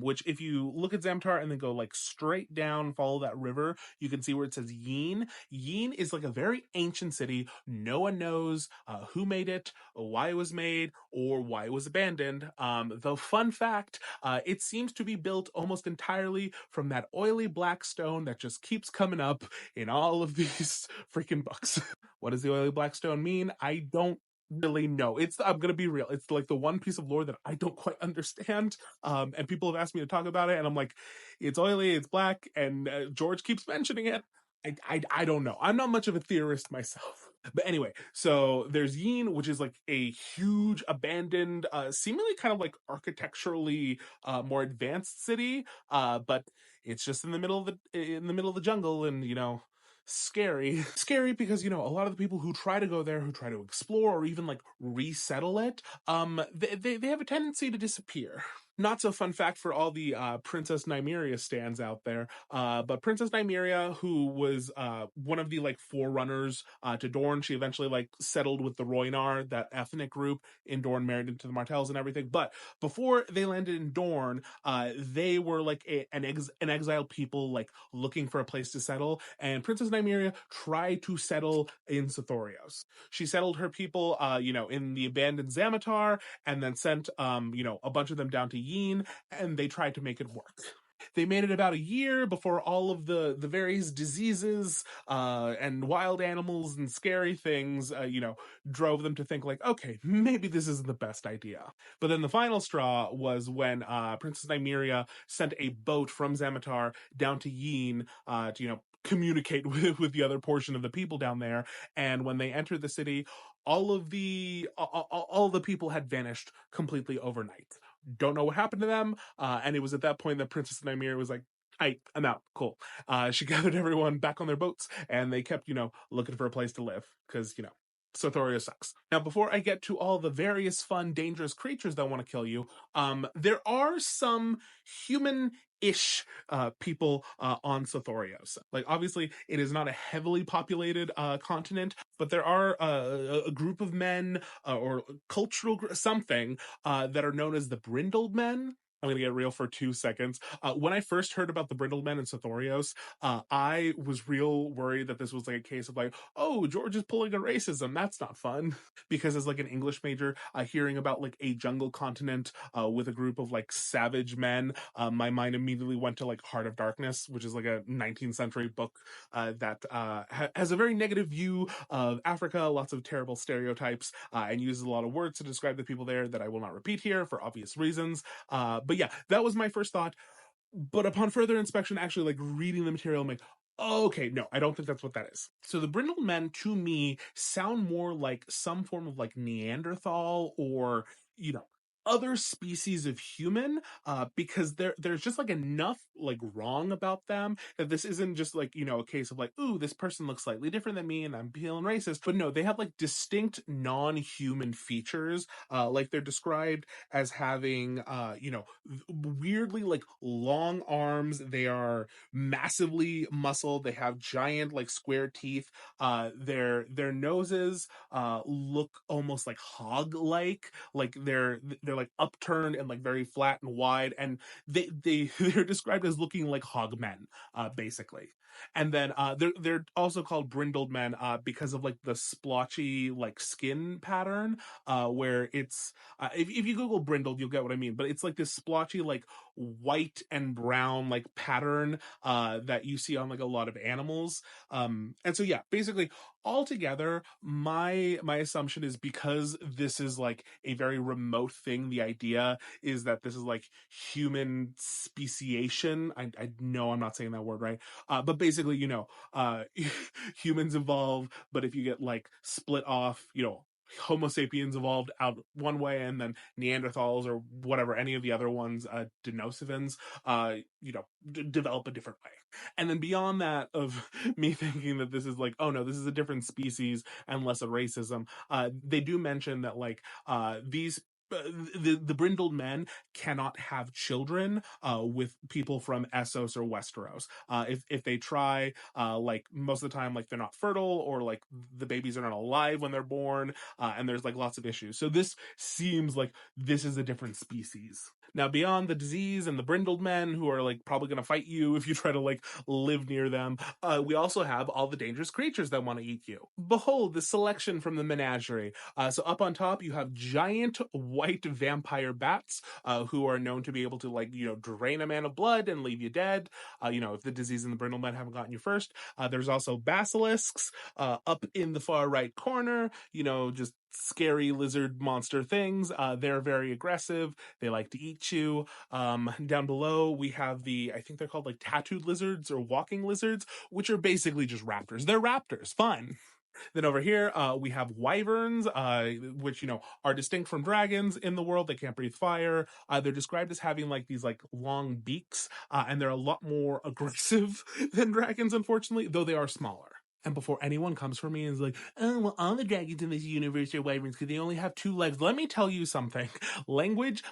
which if you look at Zamatar and then go like straight down, follow that river, you can see where it says Yin. Yin is like a very ancient city. No one knows who made it, why it was made, or why it was abandoned. Though fun fact, it seems to be built almost entirely from that oily black stone that just keeps coming up in all of these freaking books. What does the oily black stone mean? I don't really know. I'm gonna be real, it's like the one piece of lore that I don't quite understand, and people have asked me to talk about it, and I'm like, it's oily, it's black, and George keeps mentioning it. I don't know. I'm not much of a theorist myself. But anyway, so there's Yin, which is like a huge abandoned, seemingly kind of like architecturally more advanced city, but it's just in the middle of the jungle, and scary because a lot of the people who try to go there, who try to explore or even like resettle it, they have a tendency to disappear. Not so fun fact for all the Princess Nymeria stands out there, but Princess Nymeria, who was one of the like forerunners to Dorne, she eventually like settled with the Rhoynar, that ethnic group in Dorne, married into the Martells and everything. But before they landed in Dorne, they were like an exiled people, like looking for a place to settle. And Princess Nymeria tried to settle in Sothoryos. She settled her people, in the abandoned Zamatar, and then sent, a bunch of them down to Yin, and they tried to make it work. They made it about a year before all of the various diseases and wild animals and scary things, drove them to think like, okay, maybe this isn't the best idea. But then the final straw was when Princess Nymeria sent a boat from Zamatar down to Yin to, communicate with the other portion of the people down there. And when they entered the city, all the people had vanished completely overnight. Don't know what happened to them. And it was at that point that Princess Nymeria was like, I'm out. Cool. She gathered everyone back on their boats, and they kept, looking for a place to live because, Sothoryos sucks. Now, before I get to all the various fun, dangerous creatures that want to kill you, there are some human-ish people on Sothoryos. Like, obviously, it is not a heavily populated continent, but there are a group of men or cultural something that are known as the Brindled Men. I'm going to get real for 2 seconds. When I first heard about the Brindled Men in Sothoryos, I was real worried that this was like a case of like, oh, George is pulling a racism. That's not fun. Because as like an English major, hearing about like a jungle continent with a group of like savage men, my mind immediately went to like Heart of Darkness, which is like a 19th century book that has a very negative view of Africa, lots of terrible stereotypes, and uses a lot of words to describe the people there that I will not repeat here for obvious reasons. But yeah, that was my first thought. But upon further inspection, actually like reading the material, I'm like, oh, okay, no, I don't think that's what that is. So the Brindled Men, to me, sound more like some form of like Neanderthal or, other species of human, because there's just like enough like wrong about them that this isn't just like, a case of like, ooh, this person looks slightly different than me and I'm feeling racist. But no, they have like distinct non-human features. Like they're described as having, weirdly like long arms. They are massively muscled. They have giant like square teeth. Their noses look almost like hog-like. Like they're like upturned and like very flat and wide, and they're described as looking like hog men, basically. And then they're also called Brindled Men because of like the splotchy like skin pattern, where it's if you Google brindled, you'll get what I mean. But it's like this splotchy like white and brown like pattern that you see on like a lot of animals. And so yeah, basically altogether, my assumption is because this is like a very remote thing, the idea is that this is like human speciation. I know I'm not saying that word right, but basically, humans evolve, but if you get like split off, Homo sapiens evolved out one way, and then Neanderthals or whatever, any of the other ones, Denisovans, develop a different way. And then beyond that, of me thinking that this is like, oh no, this is a different species and less a racism, they do mention that like these the Brindled Men cannot have children with people from Essos or Westeros. If they try, like most of the time, like they're not fertile, or like the babies are not alive when they're born, and there's like lots of issues. So this seems like this is a different species. Now, beyond the disease and the Brindled Men, who are like probably going to fight you if you try to like live near them, we also have all the dangerous creatures that want to eat you. Behold the selection from the menagerie. So up on top, you have giant white vampire bats, who are known to be able to like, drain a man of blood and leave you dead. If the disease and the Brindled Men haven't gotten you first. There's also basilisks, up in the far right corner, just scary lizard monster things. They're very aggressive. They like to eat you. Down below, we have I think they're called like tattooed lizards or walking lizards, which are basically just raptors. They're raptors. Fun. Then over here, we have wyverns, which, are distinct from dragons in the world. They can't breathe fire. They're described as having like these like long beaks, and they're a lot more aggressive than dragons, unfortunately, though they are smaller. And before anyone comes for me and is like, oh, well, all the dragons in this universe are wyverns because they only have 2 legs. Let me tell you something. Language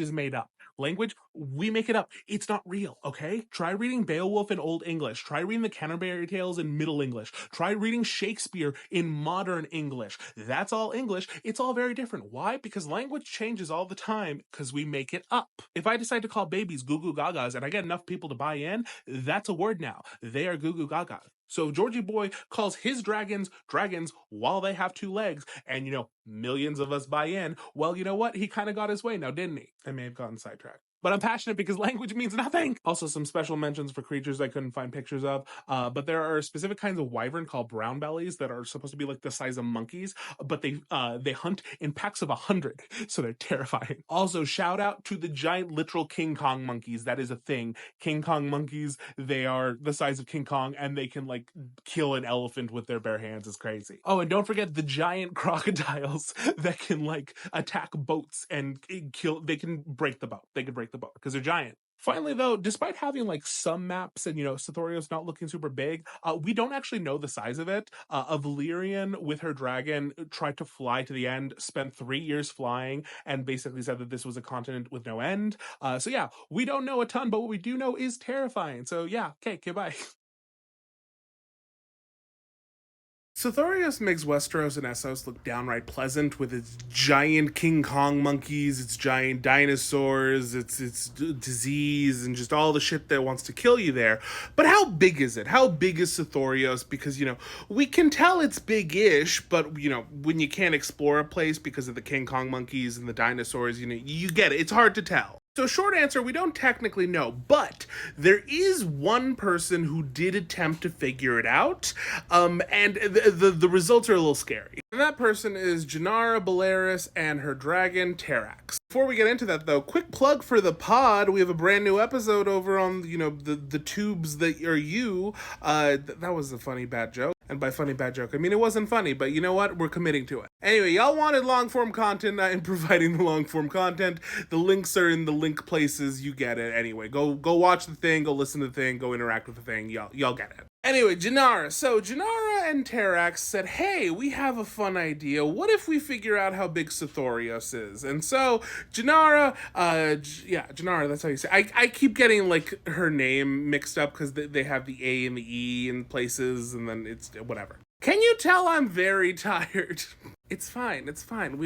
is made up. Language, we make it up. It's not real, okay? Try reading Beowulf in Old English. Try reading the Canterbury Tales in Middle English. Try reading Shakespeare in Modern English. That's all English. It's all very different. Why? Because language changes all the time because we make it up. If I decide to call babies goo goo gagas and I get enough people to buy in, that's a word now. They are goo goo gagas. So Georgie Boy calls his dragons while they have 2 legs, and millions of us buy in. Well, you know what? He kind of got his way now, didn't he? I may have gotten sidetracked. But I'm passionate because language means nothing. Also, some special mentions for creatures I couldn't find pictures of. But there are specific kinds of wyvern called brown bellies that are supposed to be like the size of monkeys, but they hunt in packs of 100, so they're terrifying. Also, shout out to the giant literal King Kong monkeys. That is a thing. King Kong monkeys, they are the size of King Kong, and they can like kill an elephant with their bare hands. It's crazy. Oh, and don't forget the giant crocodiles that can like attack boats and kill. They can break the boat. They can break the boat because they're giant. Finally, though, despite having like some maps and Sothoryos not looking super big, we don't actually know the size of it. A Valyrian with her dragon tried to fly to the end, spent 3 years flying, and basically said that this was a continent with no end. So yeah, we don't know a ton, but what we do know is terrifying. So yeah, okay, goodbye. Sothoryos makes Westeros and Essos look downright pleasant with its giant King Kong monkeys, its giant dinosaurs, its disease, and just all the shit that wants to kill you there. But how big is it? How big is Sothoryos? Because, we can tell it's big-ish, but, when you can't explore a place because of the King Kong monkeys and the dinosaurs, you get it. It's hard to tell. So short answer, we don't technically know, but there is one person who did attempt to figure it out, and the results are a little scary. And that person is Janara Boleris and her dragon, Terrax. Before we get into that, though, quick plug for the pod. We have a brand new episode over on, the tubes that are you. That was a funny bad joke. And by funny bad joke, I mean it wasn't funny, but you know what? We're committing to it. Anyway, y'all wanted long-form content. I'm providing the long-form content. The links are in the link places. You get it. Anyway, go watch the thing. Go listen to the thing. Go interact with the thing. Y'all get it. Anyway, Janara. So Janara and Terrax said, hey, we have a fun idea. What if we figure out how big Sothoryos is? And so Janara, Janara, that's how you say it. I keep getting like her name mixed up because they have the A and the E in places, and then it's whatever. Can you tell I'm very tired? It's fine.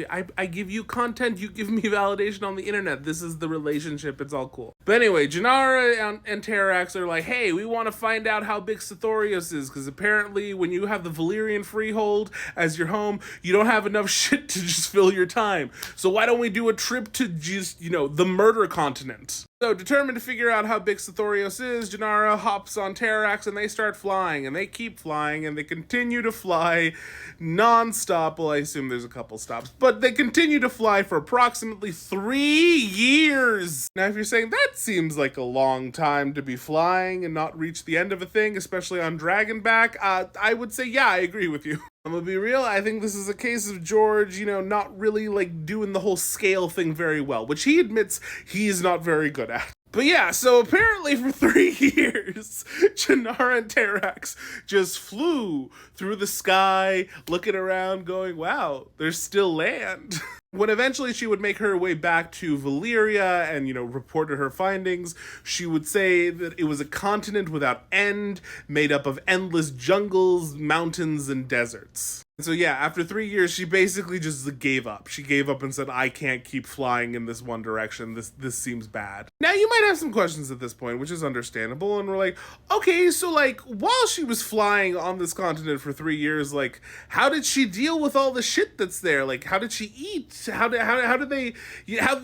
I give you content, you give me validation on the internet. This is the relationship. It's all cool. But anyway, Janara and Terrax are like, hey, we want to find out how big Sothoryos is, because apparently when you have the Valyrian Freehold as your home, you don't have enough shit to just fill your time. So why don't we do a trip to just, the murder continent? So, determined to figure out how big Sothoryos is, Janara hops on Terrax and they start flying, and they keep flying, and they continue to fly non-stop. Well, I assume there's a couple stops, but they continue to fly for approximately 3 years. Now, if you're saying that seems like a long time to be flying and not reach the end of a thing, especially on Dragonback, I would say, yeah, I agree with you. I'm gonna be real, I think this is a case of George, not really, doing the whole scale thing very well, which he admits he's not very good at. But yeah, so apparently for 3 years, Janara and Terrax just flew through the sky, looking around, going, wow, there's still land. When eventually she would make her way back to Valyria and, reported her findings, she would say that it was a continent without end, made up of endless jungles, mountains, and deserts. So yeah, after 3 years, she basically just gave up. She gave up and said, I can't keep flying in this one direction. This seems bad. Now, you might have some questions at this point, which is understandable. And we're like, okay, so while she was flying on this continent for 3 years, how did she deal with all the shit that's there? How did she eat? How did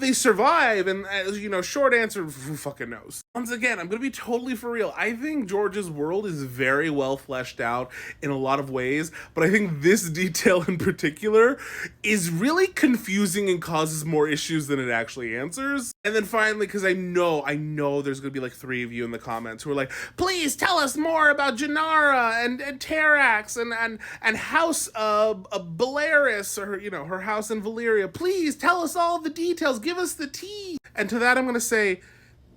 they survive? And, short answer, who fucking knows? Once again, I'm going to be totally for real. I think George's world is very well fleshed out in a lot of ways, but I think this detail in particular is really confusing and causes more issues than it actually answers. And then finally, because I know there's going to be like three of you in the comments who are like, please tell us more about Janara and Terax and House Boleris, or her house in Valyria. Please tell us all the details. Give us the tea. And to that, I'm going to say,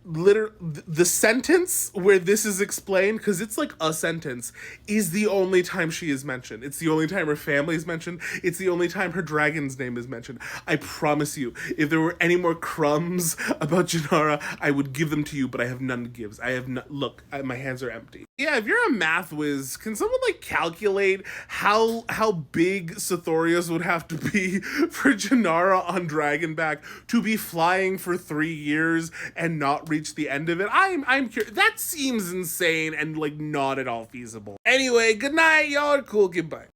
the sentence where this is explained, because it's like a sentence, is the only time she is mentioned. It's the only time her family is mentioned. It's the only time her dragon's name is mentioned. I promise you, if there were any more crumbs about Janara, I would give them to you, but I have none to give. I have not. Look, my hands are empty. Yeah, if you're a math whiz, can someone like calculate how big Sothoryos would have to be for Janara on Dragonback to be flying for 3 years and not reach the end of it? I'm curious. That seems insane and like not at all feasible. Anyway, good night, y'all are cool. Goodbye.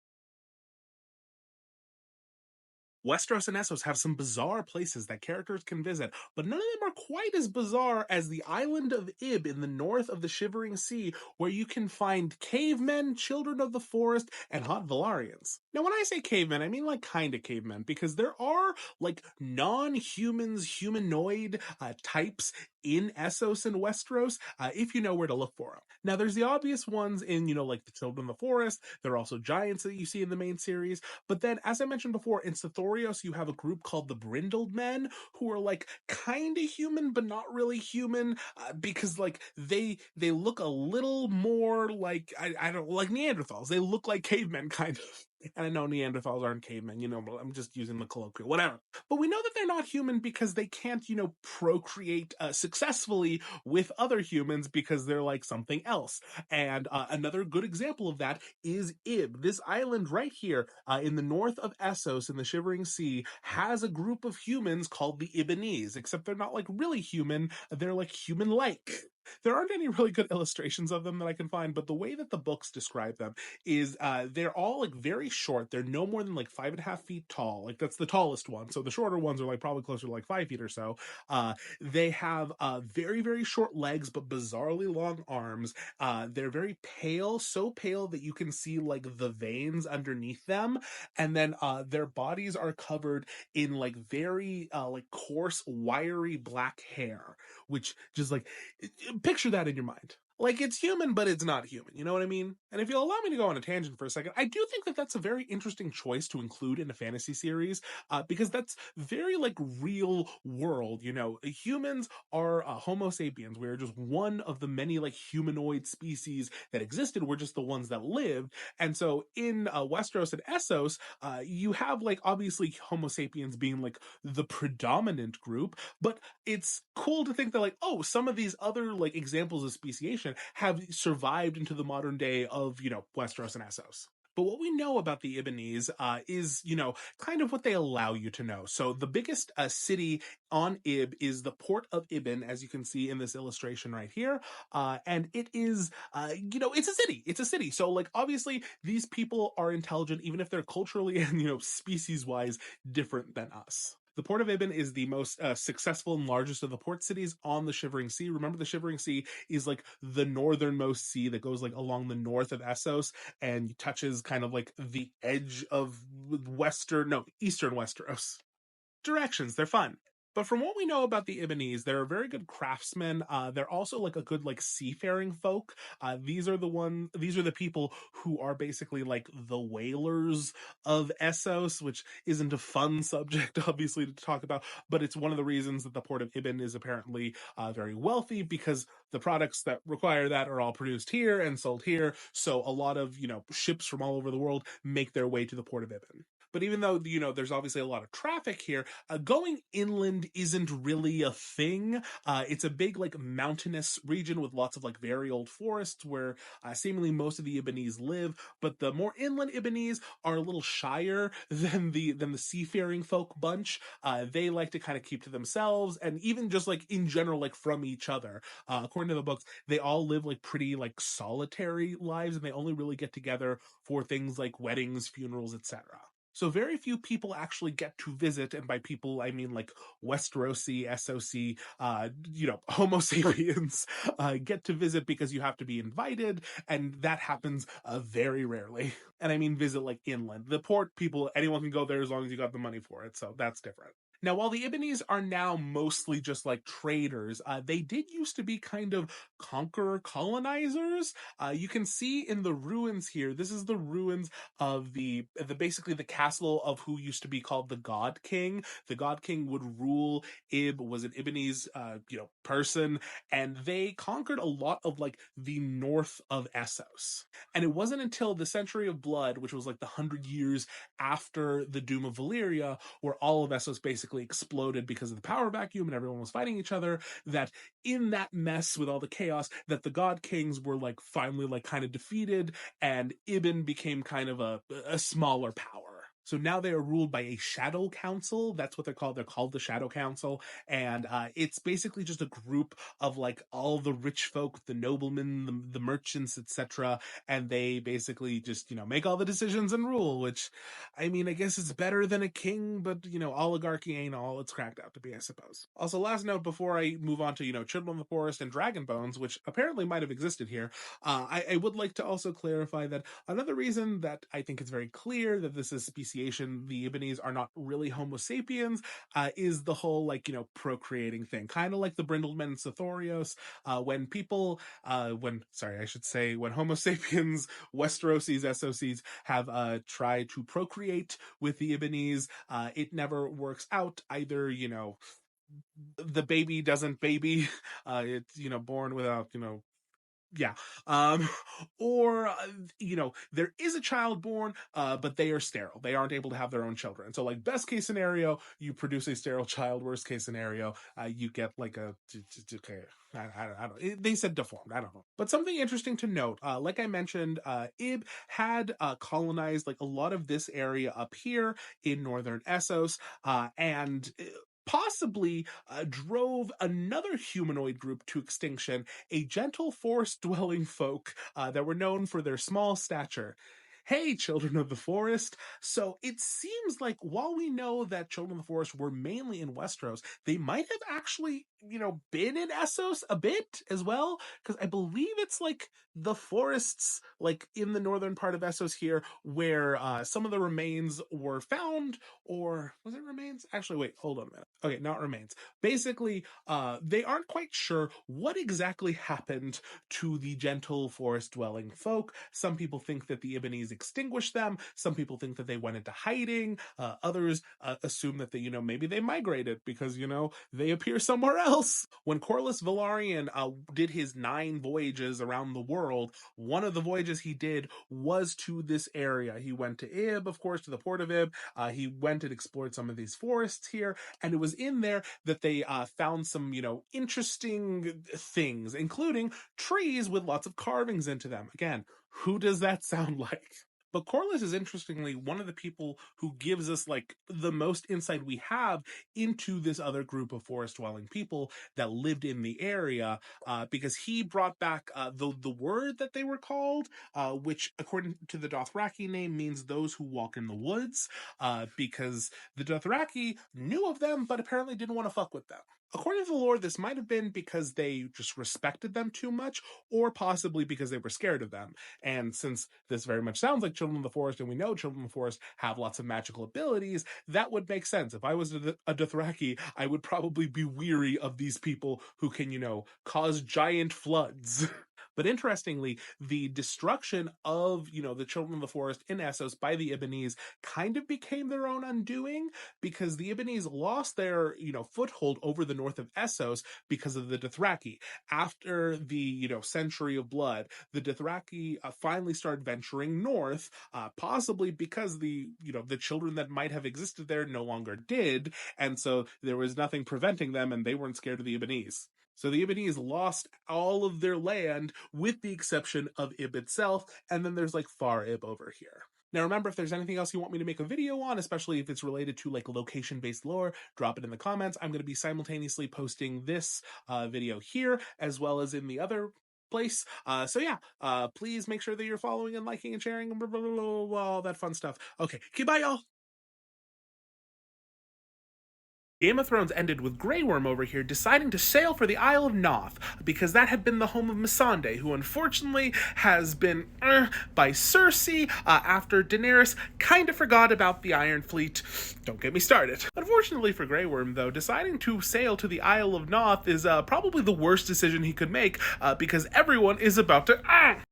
Westeros and Essos have some bizarre places that characters can visit, but none of them are quite as bizarre as the island of Ibben in the north of the Shivering Sea, where you can find cavemen, children of the forest, and hot Valyrians. Now, when I say cavemen, I mean like kind of cavemen, because there are like non-humans, humanoid types in Essos and Westeros, if you know where to look for them. Now, there's the obvious ones in, like the children of the forest. There are also giants that you see in the main series. But then, as I mentioned before, in Sothoryos, you have a group called the Brindled Men, who are like kind of human, but not really human, because like they look a little more like I don't like Neanderthals. They look like cavemen, kind of. And I know Neanderthals aren't cavemen, but I'm just using the colloquial, whatever. But we know that they're not human because they can't, procreate successfully with other humans because they're like something else. And another good example of that is Ibben. This island right here in the north of Essos in the Shivering Sea has a group of humans called the Ibbenese, except they're not like really human, they're like human-like. There aren't any really good illustrations of them that I can find, but the way that the books describe them is they're all like very short. They're no more than like 5.5 feet tall. Like that's the tallest one. So the shorter ones are like probably closer to like 5 feet or so. They have very, very short legs, but bizarrely long arms. They're very pale, so pale that you can see like the veins underneath them. And then their bodies are covered in like very like coarse, wiry black hair, which just like picture that in your mind. Like it's human, but it's not human. You know what I mean? And if you'll allow me to go on a tangent for a second, I do think that that's a very interesting choice to include in a fantasy series, because that's very like real world. Humans are Homo sapiens. We're just one of the many like humanoid species that existed. We're just the ones that lived. And so in Westeros and Essos, you have like obviously Homo sapiens being like the predominant group, but it's cool to think that like, oh, some of these other like examples of speciation have survived into the modern day of Westeros and Essos. But what we know about the Ibbenese is, kind of what they allow you to know. So the biggest city on is the port of Ibben, as you can see in this illustration right here. And it is, it's a city. It's a city. So, like, obviously, these people are intelligent, even if they're culturally and, species wise different than us. The port of Ibben is the most successful and largest of the port cities on the Shivering Sea. Remember, the Shivering Sea is like the northernmost sea that goes like along the north of Essos and touches kind of like the edge of eastern Westeros. Directions, they're fun. But from what we know about the Ibbenese, they're a very good craftsmen. They're also like a good like seafaring folk. These are the people who are basically like the whalers of Essos, which isn't a fun subject obviously to talk about, but it's one of the reasons that the port of Ibben is apparently very wealthy, because the products that require that are all produced here and sold here. So a lot of ships from all over the world make their way to the port of Ibben. But even though, there's obviously a lot of traffic here, going inland isn't really a thing. It's a big, like, mountainous region with lots of, like, very old forests where seemingly most of the Ibbenese live. But the more inland Ibbenese are a little shyer than the seafaring folk bunch. They like to kind of keep to themselves, and even just, like, in general, like, from each other. According to the books, they all live, like, pretty, like, solitary lives, and they only really get together for things like weddings, funerals, etc. So very few people actually get to visit, and by people I mean like Westerosi, Essosi, Homo sapiens get to visit because you have to be invited, and that happens very rarely. And I mean visit like inland. The port people, anyone can go there as long as you got the money for it, so that's different. Now, while the Ibbenese are now mostly just like traders, they did used to be kind of conqueror colonizers. You can see in the ruins here, this is the ruins of the basically the castle of who used to be called the God King. The God King would rule. Was an Ibbenese person, and they conquered a lot of like the north of Essos. And it wasn't until the Century of Blood, which was like the 100 years after the Doom of Valyria, where all of Essos basically exploded because of the power vacuum and everyone was fighting each other, that in that mess with all the chaos, that the God Kings were like finally like kind of defeated, and Ibben became kind of a smaller power. So now they are ruled by a shadow council. That's what they're called. They're called the Shadow Council. And it's basically just a group of like all the rich folk, the noblemen, the merchants, etc. And they basically just, make all the decisions and rule, which, I mean, I guess it's better than a king, but, oligarchy ain't all it's cracked out to be, I suppose. Also, last note before I move on to, Children of the Forest and Dragon Bones, which apparently might have existed here, I would like to also clarify that another reason that I think it's very clear that this is speciation, the Ibbenese are not really Homo sapiens, is the whole, procreating thing. Kind of like the Brindlemen and Sothoryos. When Homo sapiens, Westerosis, Essosis have tried to procreate with the Ibbenese, it never works out. Either, the baby doesn't baby, it's, born without, yeah. Um, or, there is a child born, but they are sterile. They aren't able to have their own children. So, like, best case scenario, you produce a sterile child. Worst case scenario, you get like okay, I don't. They said deformed. I don't know. But something interesting to note, like I mentioned, Ib had colonized like a lot of this area up here in northern Essos, and possibly drove another humanoid group to extinction, a gentle forest-dwelling folk that were known for their small stature. Hey, Children of the Forest. So it seems like while we know that Children of the Forest were mainly in Westeros, they might have actually, been in Essos a bit as well, because I believe it's like the forests, like in the northern part of Essos here, where some of the remains were found, or was it remains? Actually, wait, hold on a minute. Okay, not remains. Basically, they aren't quite sure what exactly happened to the gentle forest-dwelling folk. Some people think that the Ibbenese extinguished them. Some people think that they went into hiding. Others assume that they, maybe they migrated because, they appear somewhere else. When Corlys Velaryon did his 9 voyages around the world, one of the voyages he did was to this area. He went to Ib, of course, to the port of Ib. He went and explored some of these forests here, and it was in there that they found some, interesting things, including trees with lots of carvings into them. Again, who does that sound like? But Corlys is interestingly one of the people who gives us like the most insight we have into this other group of forest dwelling people that lived in the area, because he brought back the word that they were called, which according to the Dothraki name means those who walk in the woods, because the Dothraki knew of them but apparently didn't want to fuck with them. According to the lore, this might have been because they just respected them too much, or possibly because they were scared of them. And since this very much sounds like Children of the Forest, and we know Children of the Forest have lots of magical abilities, that would make sense. If I was a Dothraki, I would probably be weary of these people who can, cause giant floods. But interestingly, the destruction of, the Children of the Forest in Essos by the Ibbenese kind of became their own undoing, because the Ibbenese lost their, foothold over the north of Essos because of the Dothraki. After the, Century of Blood, the Dothraki finally started venturing north, possibly because the children that might have existed there no longer did, and so there was nothing preventing them, and they weren't scared of the Ibbenese. So the Ibbenese lost all of their land with the exception of Ib itself, and then there's like Far Ib over here. Now remember, if there's anything else you want me to make a video on, especially if it's related to like location-based lore, drop it in the comments. I'm going to be simultaneously posting this video here as well as in the other place. So yeah, please make sure that you're following and liking and sharing and blah, blah, blah, blah, all that fun stuff. Okay, bye y'all. Game of Thrones ended with Grey Worm over here deciding to sail for the Isle of Nath, because that had been the home of Missandei, who unfortunately has been by Cersei after Daenerys kind of forgot about the Iron Fleet. Don't get me started. Unfortunately for Grey Worm, though, deciding to sail to the Isle of Nath is probably the worst decision he could make, because everyone is about to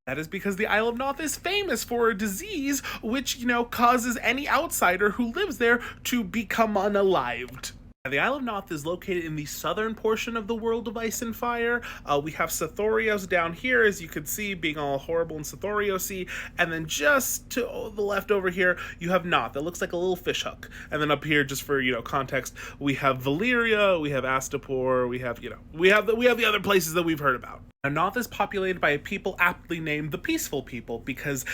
That is because the Isle of Nath is famous for a disease which, causes any outsider who lives there to become unalived. The Isle of Nath is located in the southern portion of the world of Ice and Fire. We have Sothoryos down here, as you can see, being all horrible and Sothoryos-y. And then just to the left over here, you have Naath. That looks like a little fishhook. And then up here, just for, context, we have Valyria, we have Astapor, we have the other places that we've heard about. Now, Naath is populated by a people aptly named the Peaceful People because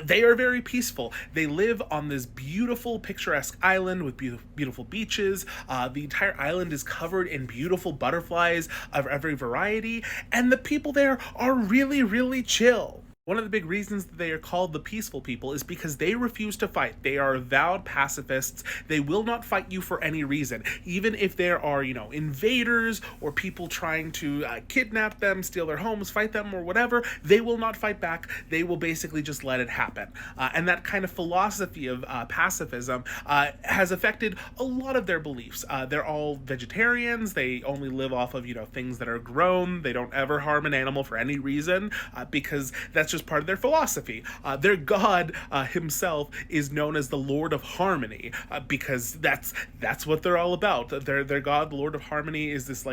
they are very peaceful. They live on this beautiful, picturesque island with beautiful beaches. The entire island is covered in beautiful butterflies of every variety, and the people there are really, really chill. One of the big reasons that they are called the Peaceful People is because they refuse to fight. They are avowed pacifists. They will not fight you for any reason. Even if there are, invaders or people trying to kidnap them, steal their homes, fight them, or whatever, they will not fight back. They will basically just let it happen. And that kind of philosophy of pacifism has affected a lot of their beliefs. They're all vegetarians. They only live off of, things that are grown. They don't ever harm an animal for any reason because that's just part of their philosophy. Their god himself is known as the Lord of Harmony because that's what they're all about. Their god, the Lord of Harmony, is this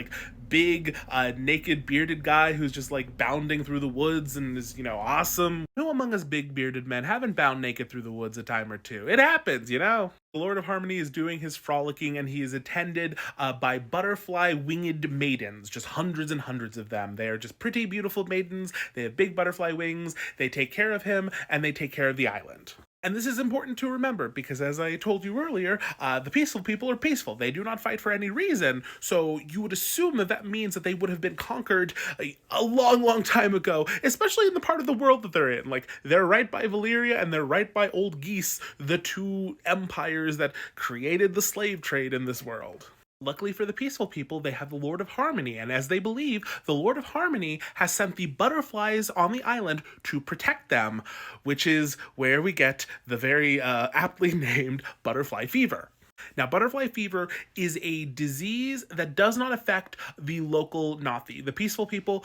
big naked bearded guy who's just bounding through the woods and is awesome. Who among us big bearded men haven't bound naked through the woods a time or two? It happens, The Lord of Harmony is doing his frolicking, and he is attended by butterfly winged maidens, just hundreds and hundreds of them. They are just pretty, beautiful maidens. They have big butterfly wings. They take care of him, and they take care of the island. And this is important to remember because, as I told you earlier, the Peaceful People are peaceful. They do not fight for any reason. So you would assume that means that they would have been conquered a long, long time ago, especially in the part of the world that they're in. They're right by Valyria and they're right by Old Geese, the two empires that created the slave trade in this world. Luckily for the Peaceful People, they have the Lord of Harmony, and as they believe, the Lord of Harmony has sent the butterflies on the island to protect them, which is where we get the very aptly named butterfly fever. Now, butterfly fever is a disease that does not affect the local Naathi. The Peaceful People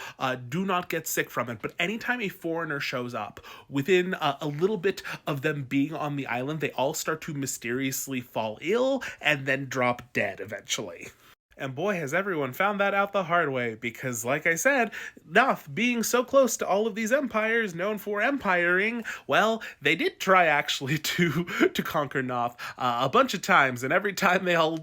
do not get sick from it, but anytime a foreigner shows up, within a little bit of them being on the island, they all start to mysteriously fall ill and then drop dead eventually. And boy, has everyone found that out the hard way, because like I said, Naath being so close to all of these empires known for empiring, well, they did try actually to conquer Naath a bunch of times, and every time they all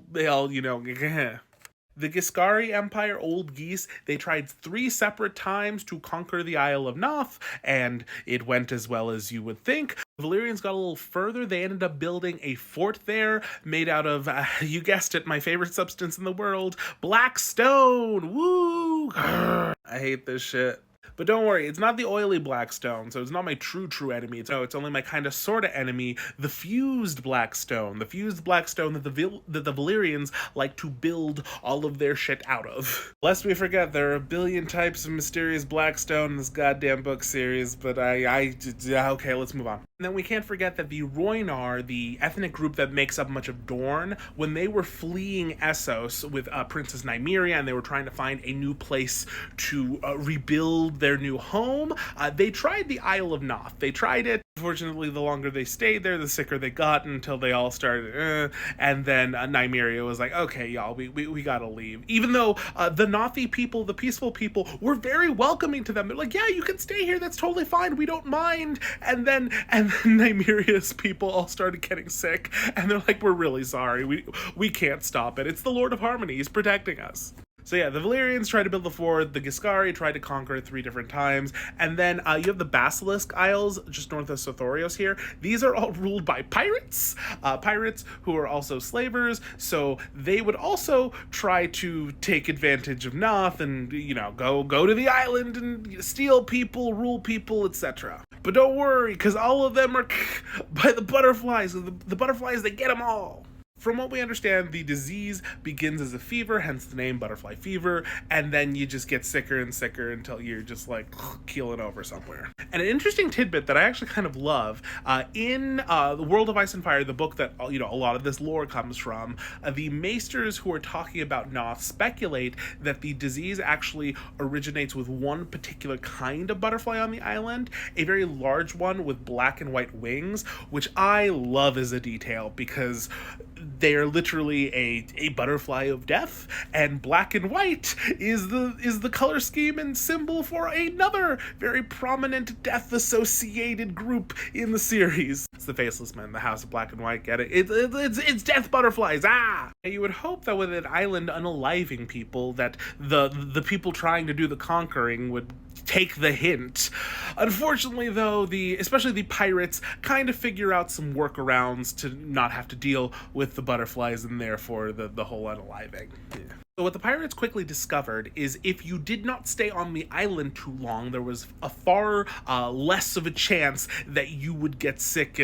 The Giscari Empire, Old Geese, they tried 3 separate times to conquer the Isle of Nath, and it went as well as you would think. The Valyrians got a little further. They ended up building a fort there made out of, you guessed it, my favorite substance in the world, black stone. Woo! Grr. I hate this shit. But don't worry, it's not the oily black stone, so it's not my true enemy. It's only my kind of sort of enemy, the fused black stone. The fused black stone that the Valyrians like to build all of their shit out of. Lest we forget, there are a billion types of mysterious black stone in this goddamn book series, but okay, let's move on. And then we can't forget that the Rhoynar, the ethnic group that makes up much of Dorne, when they were fleeing Essos with Princess Nymeria and they were trying to find a new place to rebuild their new home, they tried the Isle of Nath. They tried it. Unfortunately, the longer they stayed there, the sicker they got until they all started, and then Nymeria was like, okay, y'all, we gotta leave. Even though the Naathi people, the Peaceful People, were very welcoming to them. They're like, yeah, you can stay here, that's totally fine, we don't mind. And then Nymeria's people all started getting sick, and they're like, we're really sorry, we can't stop it. It's the Lord of Harmony, he's protecting us. So yeah, the Valyrians tried to build the fort, the Giscari tried to conquer it 3 different times, and then you have the Basilisk Isles just north of Sothoryos here. These are all ruled by pirates, pirates who are also slavers, so they would also try to take advantage of Naath and, go to the island and steal people, rule people, etc. But don't worry, because all of them are by the butterflies. The butterflies, they get them all. From what we understand, the disease begins as a fever, hence the name butterfly fever, and then you just get sicker and sicker until you're just like keeling over somewhere. And an interesting tidbit that I actually kind of love, in the World of Ice and Fire, the book that a lot of this lore comes from, the maesters who are talking about Naath speculate that the disease actually originates with one particular kind of butterfly on the island, a very large one with black and white wings, which I love as a detail because they are literally a butterfly of death, and black and white is the color scheme and symbol for another very prominent death associated group in the series. It's the Faceless Men, the House of Black and White. Get it? It's death butterflies. You would hope that with an island unaliving people, that the people trying to do the conquering would take the hint. Unfortunately, though, especially the pirates kind of figure out some workarounds to not have to deal with the butterflies and therefore the whole unaliving. Yeah. So what the pirates quickly discovered is if you did not stay on the island too long, there was a far less of a chance that you would get sick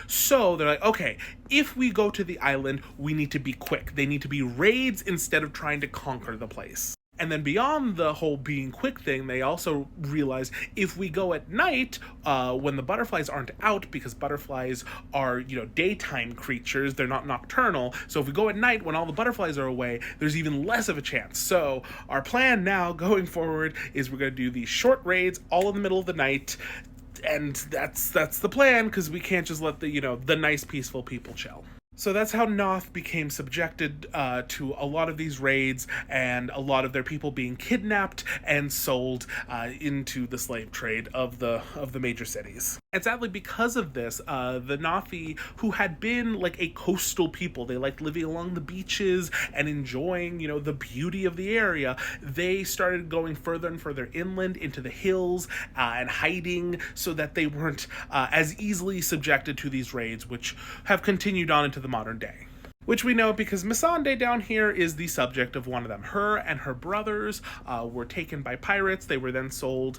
So they're like, okay, if we go to the island, we need to be quick. They need to be raids instead of trying to conquer the place. And then beyond the whole being quick thing, they also realize if we go at night, when the butterflies aren't out, because butterflies are, daytime creatures, they're not nocturnal. So if we go at night when all the butterflies are away, there's even less of a chance. So our plan now going forward is we're going to do these short raids all in the middle of the night. And that's the plan, because we can't just let the nice, peaceful people chill. So that's how Naath became subjected to a lot of these raids and a lot of their people being kidnapped and sold into the slave trade of the major cities. And sadly, because of this, the Naathi, who had been like a coastal people, they liked living along the beaches and enjoying, the beauty of the area, they started going further and further inland into the hills and hiding so that they weren't as easily subjected to these raids, which have continued on into the modern day. Which we know because Missandei down here is the subject of one of them. Her and her brothers were taken by pirates. They were then sold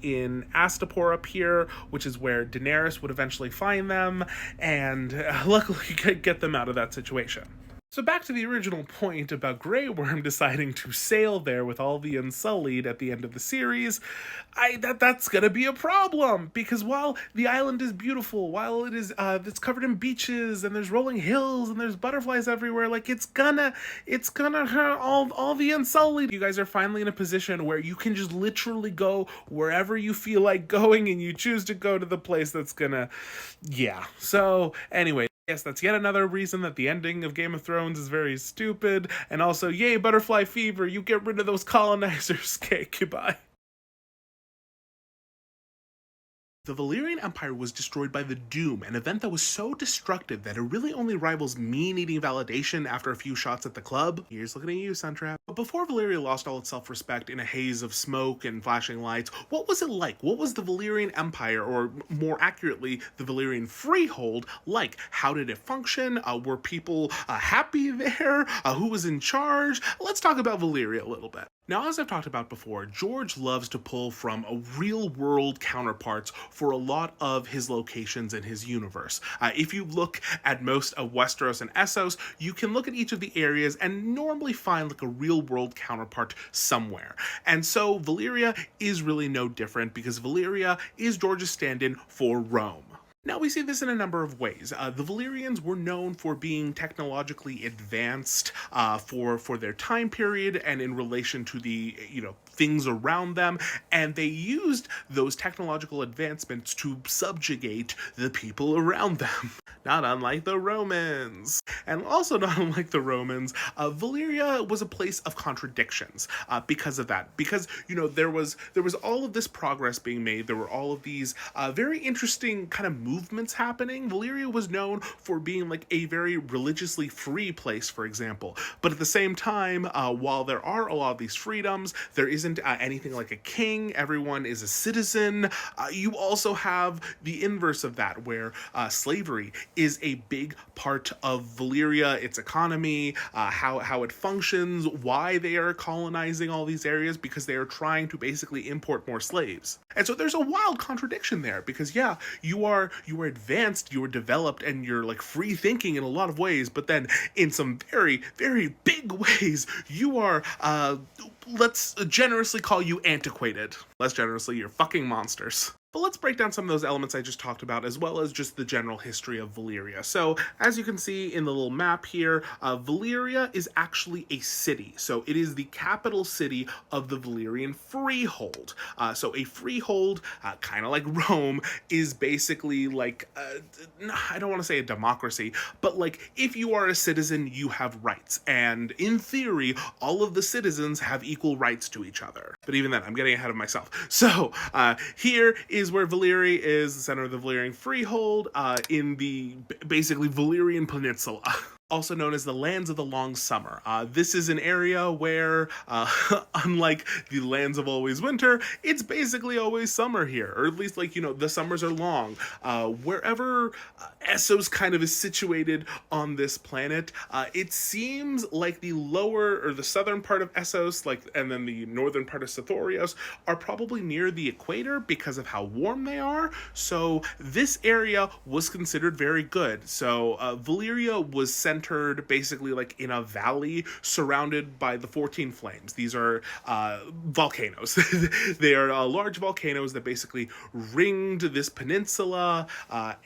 in Astapor up here, which is where Daenerys would eventually find them, and luckily get them out of that situation. So back to the original point about Grey Worm deciding to sail there with all the Unsullied at the end of the series, that's gonna be a problem, because while the island is beautiful, while it is it's covered in beaches and there's rolling hills and there's butterflies everywhere, like it's gonna hurt all the Unsullied. You guys are finally in a position where you can just literally go wherever you feel like going, and you choose to go to the place that's gonna, So anyway. Yes, that's yet another reason that the ending of Game of Thrones is very stupid. And also, yay, butterfly fever, you get rid of those colonizers. Okay, goodbye. The Valyrian Empire was destroyed by the Doom, an event that was so destructive that it really only rivals me needing validation after a few shots at the club. Here's looking at you, Suntrap. But before Valyria lost all its self-respect in a haze of smoke and flashing lights, what was it like? What was the Valyrian Empire, or more accurately, the Valyrian Freehold, like? How did it function? Were people happy there? Who was in charge? Let's talk about Valyria a little bit. Now, as I've talked about before, George loves to pull from real-world counterparts for a lot of his locations in his universe. If you look at most of Westeros and Essos, you can look at each of the areas and normally find like a real-world counterpart somewhere. And so Valyria is really no different, because Valyria is George's stand-in for Rome. Now, we see this in a number of ways. The Valyrians were known for being technologically advanced for their time period and in relation to the, things around them, and they used those technological advancements to subjugate the people around them. Not unlike the Romans. And also not unlike the Romans, Valyria was a place of contradictions because of that. Because, there was all of this progress being made. There were all of these very interesting kind of movements happening. Valyria was known for being like a very religiously free place, for example. But at the same time, while there are a lot of these freedoms, there isn't isn't anything like a king. Everyone is a citizen. You also have the inverse of that, where slavery is a big part of Valyria, its economy, how it functions, why they are colonizing all these areas, because they are trying to basically import more slaves. And so there's a wild contradiction there, because yeah, you are advanced, you are developed, and you're like free thinking in a lot of ways, but then in some very, very big ways, you are let's generously call you antiquated. Less generously, you're fucking monsters. But let's break down some of those elements I just talked about, as well as just the general history of Valyria. So, as you can see in the little map here, Valyria is actually a city. So, it is the capital city of the Valyrian Freehold. So, a freehold, kind of like Rome, is basically like, I don't want to say a democracy, but like, if you are a citizen, you have rights. And in theory, all of the citizens have equal rights to each other. But even then, I'm getting ahead of myself. So, here is where Valyria is, the center of the Valyrian Freehold, in the basically Valyrian Peninsula. Also known as the Lands of the Long Summer. This is an area where, unlike the Lands of Always Winter, it's basically always summer here, or at least, like, you know, the summers are long. Wherever Essos kind of is situated on this planet, it seems like the lower or the southern part of Essos, like, and then the northern part of Sothoryos, are probably near the equator because of how warm they are. So this area was considered very good. So Valyria was centered basically like in a valley surrounded by the 14 flames. These are volcanoes. They are large volcanoes that basically ringed this peninsula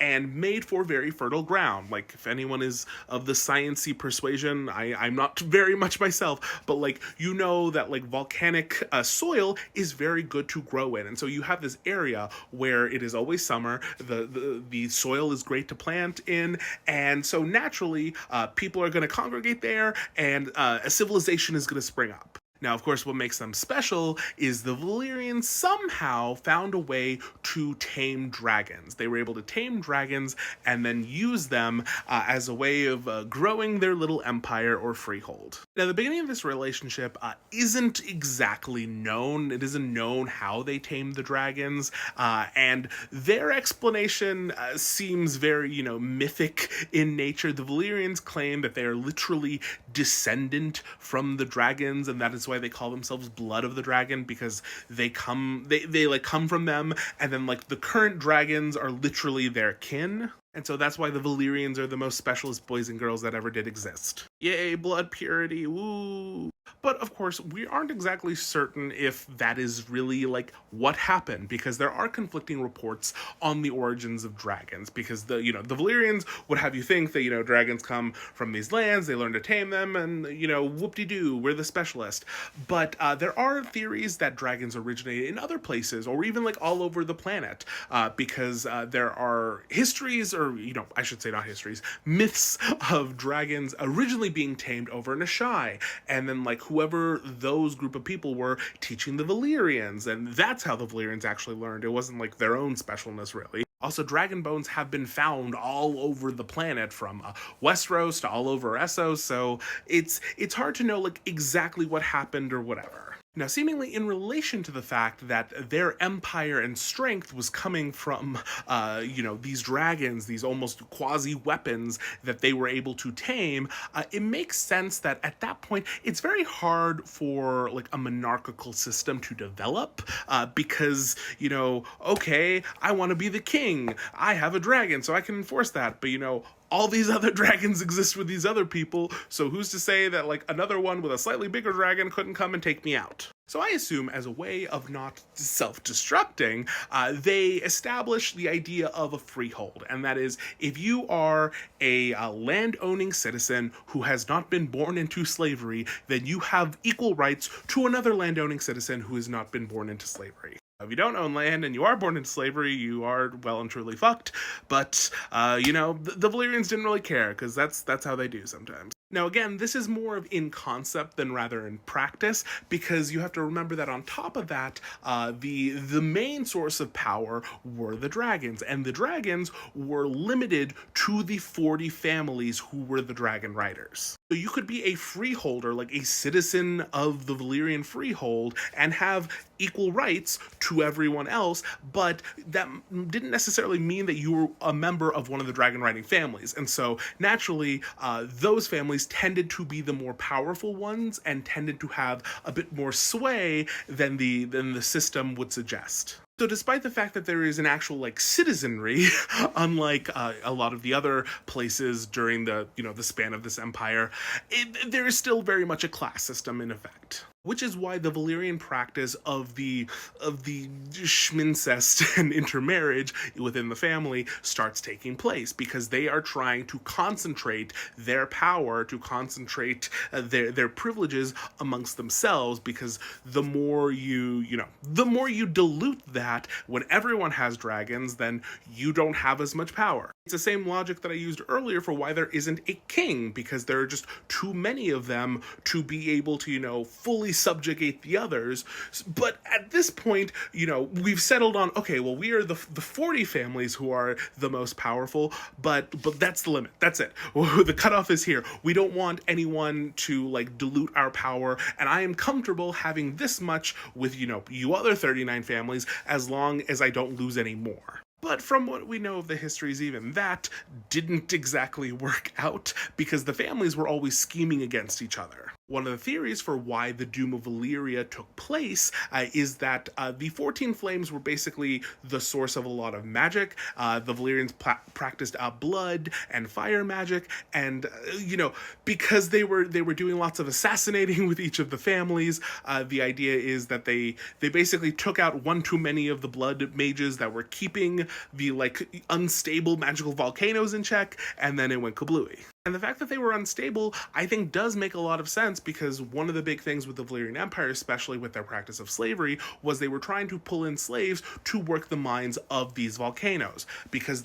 and made for very fertile ground. Like, if anyone is of the sciencey persuasion, I'm not very much myself, but like, you know that like volcanic soil is very good to grow in. And so you have this area where it is always summer, the soil is great to plant in, and so naturally people are going to congregate there, and a civilization is going to spring up. Now, of course, what makes them special is the Valyrians somehow found a way to tame dragons. They were able to tame dragons and then use them as a way of growing their little empire or freehold. Now, the beginning of this relationship isn't exactly known. It isn't known how they tamed the dragons, and their explanation seems very, mythic in nature. The Valyrians claim that they are literally descendant from the dragons, and that is why they call themselves Blood of the Dragon, because they come from them, and then like the current dragons are literally their kin. And so that's why the Valyrians are the most specialist boys and girls that ever did exist. Yay, blood purity, woo! But of course, we aren't exactly certain if that is really like what happened, because there are conflicting reports on the origins of dragons, because the Valyrians would have you think that, dragons come from these lands, they learn to tame them, and, whoop-de-doo, we're the specialist. But there are theories that dragons originated in other places, or even like all over the planet, because there are histories, or, I should say not histories, myths of dragons originally being tamed over in Asshai, and then like whoever those group of people were teaching the Valyrians, and that's how the Valyrians actually learned. It wasn't like their own specialness, really. Also, dragon bones have been found all over the planet, from Westeros to all over Essos, so it's hard to know like exactly what happened or whatever. Now, seemingly in relation to the fact that their empire and strength was coming from, these dragons, these almost quasi-weapons that they were able to tame, it makes sense that at that point, it's very hard for, like, a monarchical system to develop, because, okay, I want to be the king. I have a dragon, so I can enforce that, but, all these other dragons exist with these other people, so who's to say that like another one with a slightly bigger dragon couldn't come and take me out? So I assume, as a way of not self-destructing, they established the idea of a freehold, and that is, if you are a land-owning citizen who has not been born into slavery, then you have equal rights to another land-owning citizen who has not been born into slavery. If you don't own land and you are born into slavery, you are well and truly fucked. But, the Valyrians didn't really care, because that's how they do sometimes. Now, again, this is more of in concept than rather in practice, because you have to remember that on top of that, the main source of power were the dragons, and the dragons were limited to the 40 families who were the dragon riders. So you could be a freeholder, like a citizen of the Valyrian Freehold, and have equal rights to everyone else, but that didn't necessarily mean that you were a member of one of the dragon riding families. And so naturally, those families tended to be the more powerful ones and tended to have a bit more sway than the system would suggest. So despite the fact that there is an actual like citizenry, unlike a lot of the other places during the span of this empire, there is still very much a class system in effect. Which is why the Valyrian practice of the schmincest and intermarriage within the family starts taking place, because they are trying to concentrate their power, to concentrate their privileges amongst themselves, because the more the more you dilute that when everyone has dragons, then you don't have as much power. It's the same logic that I used earlier for why there isn't a king, because there are just too many of them to be able to, fully subjugate the others. But at this point, we've settled on, okay, well, we are the 40 families who are the most powerful, but that's the limit. That's it. The cutoff is here. We don't want anyone to like dilute our power, and I am comfortable having this much with, you other 39 families, as long as I don't lose any more. But from what we know of the histories, even that didn't exactly work out, because the families were always scheming against each other. One of the theories for why the Doom of Valyria took place is that the 14 Flames were basically the source of a lot of magic. The Valyrians practiced blood and fire magic, and because they were doing lots of assassinating with each of the families, the idea is that they basically took out one too many of the blood mages that were keeping the like unstable magical volcanoes in check, and then it went kablooey. And the fact that they were unstable, I think, does make a lot of sense, because one of the big things with the Valyrian Empire, especially with their practice of slavery, was they were trying to pull in slaves to work the mines of these volcanoes. Because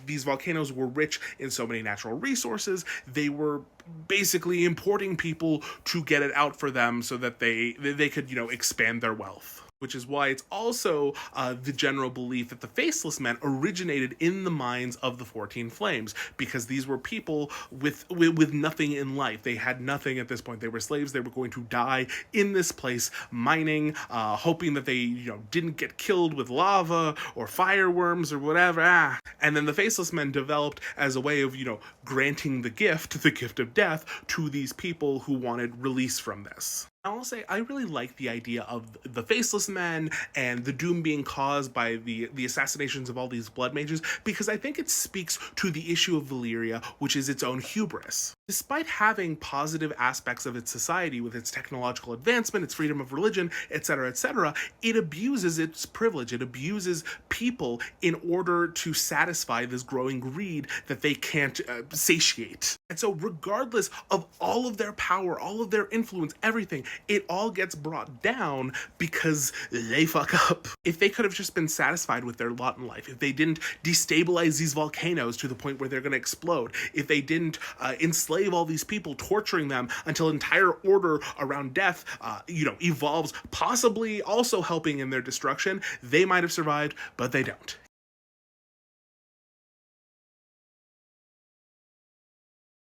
these volcanoes were rich in so many natural resources, they were basically importing people to get it out for them so that they could, expand their wealth. Which is why it's also the general belief that the Faceless Men originated in the mines of the 14 Flames, because these were people with nothing in life. They had nothing at this point. They were slaves. They were going to die in this place, mining, hoping that they didn't get killed with lava or fireworms or whatever. And then the Faceless Men developed as a way of granting the gift of death, to these people who wanted release from this. I'll say I really like the idea of the Faceless Men and the doom being caused by the assassinations of all these blood mages, because I think it speaks to the issue of Valyria, which is its own hubris. Despite having positive aspects of its society with its technological advancement, its freedom of religion, etc., it abuses its privilege. It abuses people in order to satisfy this growing greed that they can't satiate. And so regardless of all of their power, all of their influence, everything, it all gets brought down because they fuck up. If they could have just been satisfied with their lot in life, if they didn't destabilize these volcanoes to the point where they're going to explode, if they didn't enslave all these people, torturing them until entire order around death, evolves, possibly also helping in their destruction, they might have survived, but they don't.